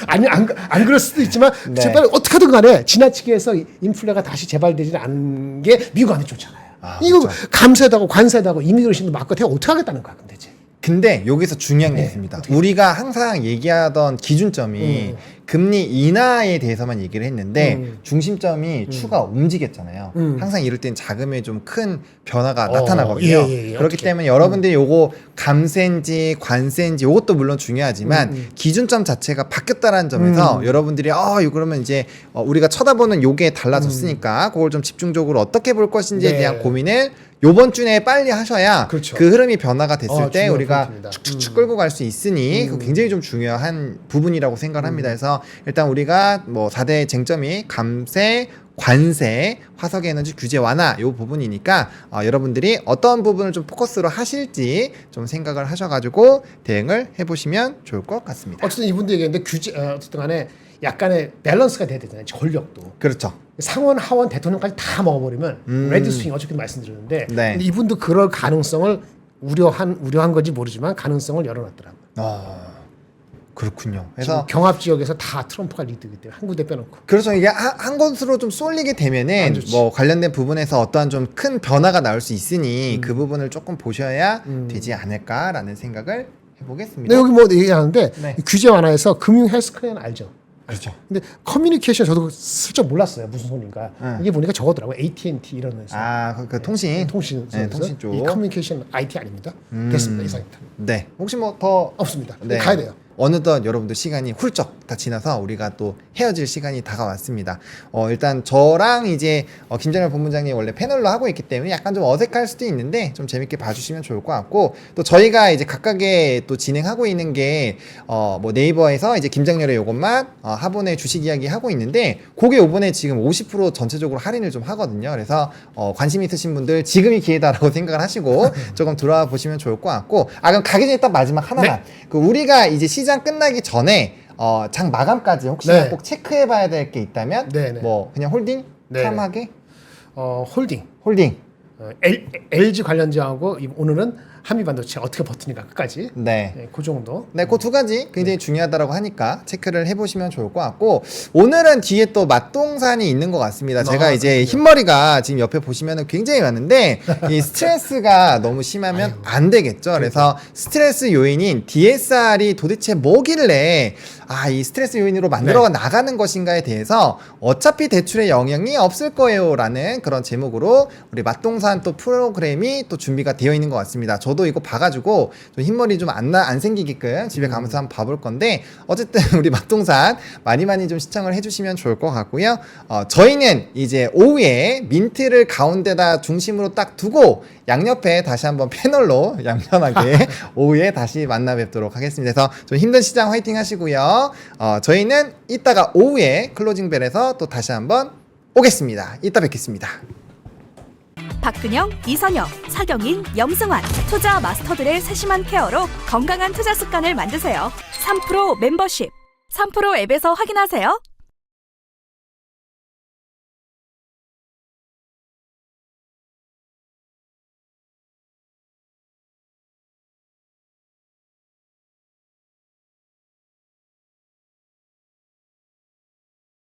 아니 안 그럴 수도 있지만 네. 제발 어떻게든 간에 지나치게 해서 인플레가 다시 재발되지 않는 게 미국한테 좋잖아요. 이거 그렇죠. 감세도 하고 관세도 하고 이미그레이션도 막고 대체 어떻게 하겠다는 거야 근데 이제. 근데 여기서 중요한 게 네, 있습니다. 어떻게? 우리가 항상 얘기하던 기준점이 금리 인하에 대해서만 얘기를 했는데 중심점이 추가 움직였잖아요. 항상 이럴 땐 자금에 좀 큰 변화가 나타나거든요. 예, 그렇기 어떻게? 때문에 여러분들이 요거 감세인지 관세인지 요것도 물론 중요하지만 기준점 자체가 바뀌었다라는 점에서 여러분들이 이거 그러면 이제 우리가 쳐다보는 요게 달라졌으니까 그걸 좀 집중적으로 어떻게 볼 것인지에 네. 대한 고민을 요번 주 내에 빨리 하셔야 그렇죠. 그 흐름이 변화가 됐을 때 중요한 우리가 포인트입니다. 축축축 끌고 갈 수 있으니 그 굉장히 좀 중요한 부분이라고 생각을 합니다. 그래서 일단 우리가 뭐 4대 쟁점이 감세, 관세, 화석의 에너지 규제 완화 요 부분이니까 여러분들이 어떤 부분을 좀 포커스로 하실지 좀 생각을 하셔가지고 대응을 해보시면 좋을 것 같습니다. 어쨌든 이분도 얘기했는데 어쨌든 간에 약간의 밸런스가 돼야 되잖아요. 권력도. 그렇죠. 상원, 하원, 대통령까지 다 먹어버리면 레드 스윙 어저께 말씀드렸는데 네. 근데 이분도 그럴 가능성을 우려한 건지 모르지만 가능성을 열어놨더라고요. 그렇군요. 그래서 그래서 경합 지역에서 다 트럼프가 리드기 때문에 한 군데 빼놓고. 그렇죠. 이게 한 곳으로 좀 쏠리게 안 되면은 좋지. 뭐 관련된 부분에서 어떠한 좀 큰 변화가 나올 수 있으니 그 부분을 조금 보셔야 되지 않을까라는 생각을 해보겠습니다. 근데 여기 뭐 얘기하는데 네. 이 규제 완화에서 금융 헬스케어는 알죠. 그렇죠. 근데 커뮤니케이션 저도 슬쩍 몰랐어요. 무슨 소리인가. 이게 보니까 적어더라고요. AT&T 이런 회사. 그 통신. 통신 네, 통신 쪽. 이 커뮤니케이션 IT 아닙니다. 됐습니다. 이상입니다. 네. 혹시 뭐 더 없습니다. 네. 가야 돼요. 어느덧 여러분들 시간이 훌쩍 다 지나서 우리가 또 헤어질 시간이 다가왔습니다. 일단 저랑 이제 김정일 본부장님 원래 패널로 하고 있기 때문에 약간 좀 어색할 수도 있는데 좀 재밌게 봐주시면 좋을 것 같고 또 저희가 이제 각각의 또 진행하고 있는 게 뭐 네이버에서 이제 김장렬의 요것만 화분의 주식 이야기 하고 있는데 그게 요번에 지금 50% 전체적으로 할인을 좀 하거든요. 그래서 관심 있으신 분들 지금이 기회다라고 생각을 하시고 조금 들어와 보시면 좋을 것 같고 그럼 가기 전에 딱 마지막 하나만 그 우리가 이제 시장 끝나기 전에 장 마감까지 혹시나 네. 꼭 체크해 봐야 될 게 있다면 네, 네. 뭐 그냥 홀딩? 네. 탐하게? 홀딩. 홀딩. LG 관련주하고 오늘은 한미반도체 어떻게 버티니까 끝까지. 네. 네, 그 정도. 네, 그 두 가지 굉장히 중요하다고 하니까 체크를 해보시면 좋을 것 같고 오늘은 뒤에 또 맛동산이 있는 것 같습니다. 제가 이제 그렇군요. 흰머리가 지금 옆에 보시면 굉장히 많은데 이 스트레스가 너무 심하면 안 되겠죠. 그래서 스트레스 요인인 DSR이 도대체 뭐길래 이 스트레스 요인으로 만들어 나가는 것인가에 대해서 어차피 대출에 영향이 없을 거예요라는 그런 제목으로 우리 맛동산 또 프로그램이 또 준비가 되어 있는 것 같습니다. 저도 이거 봐가지고 좀 흰머리 좀 안 생기게끔 집에 가면서 한번 봐볼 건데 어쨌든 우리 맛동산 많이 좀 시청을 해주시면 좋을 것 같고요. 저희는 이제 오후에 민트를 가운데다 중심으로 딱 두고 양옆에 다시 한번 패널로 얌전하게 오후에 다시 만나 뵙도록 하겠습니다. 그래서 좀 힘든 시장 화이팅 하시고요. 저희는 이따가 오후에 클로징벨에서 또 다시 한번 오겠습니다. 이따 뵙겠습니다. 박근영, 이선영, 사경인, 염승환 투자 마스터들의 세심한 케어로 건강한 투자 습관을 만드세요. 3프로 멤버십 3프로 앱에서 확인하세요.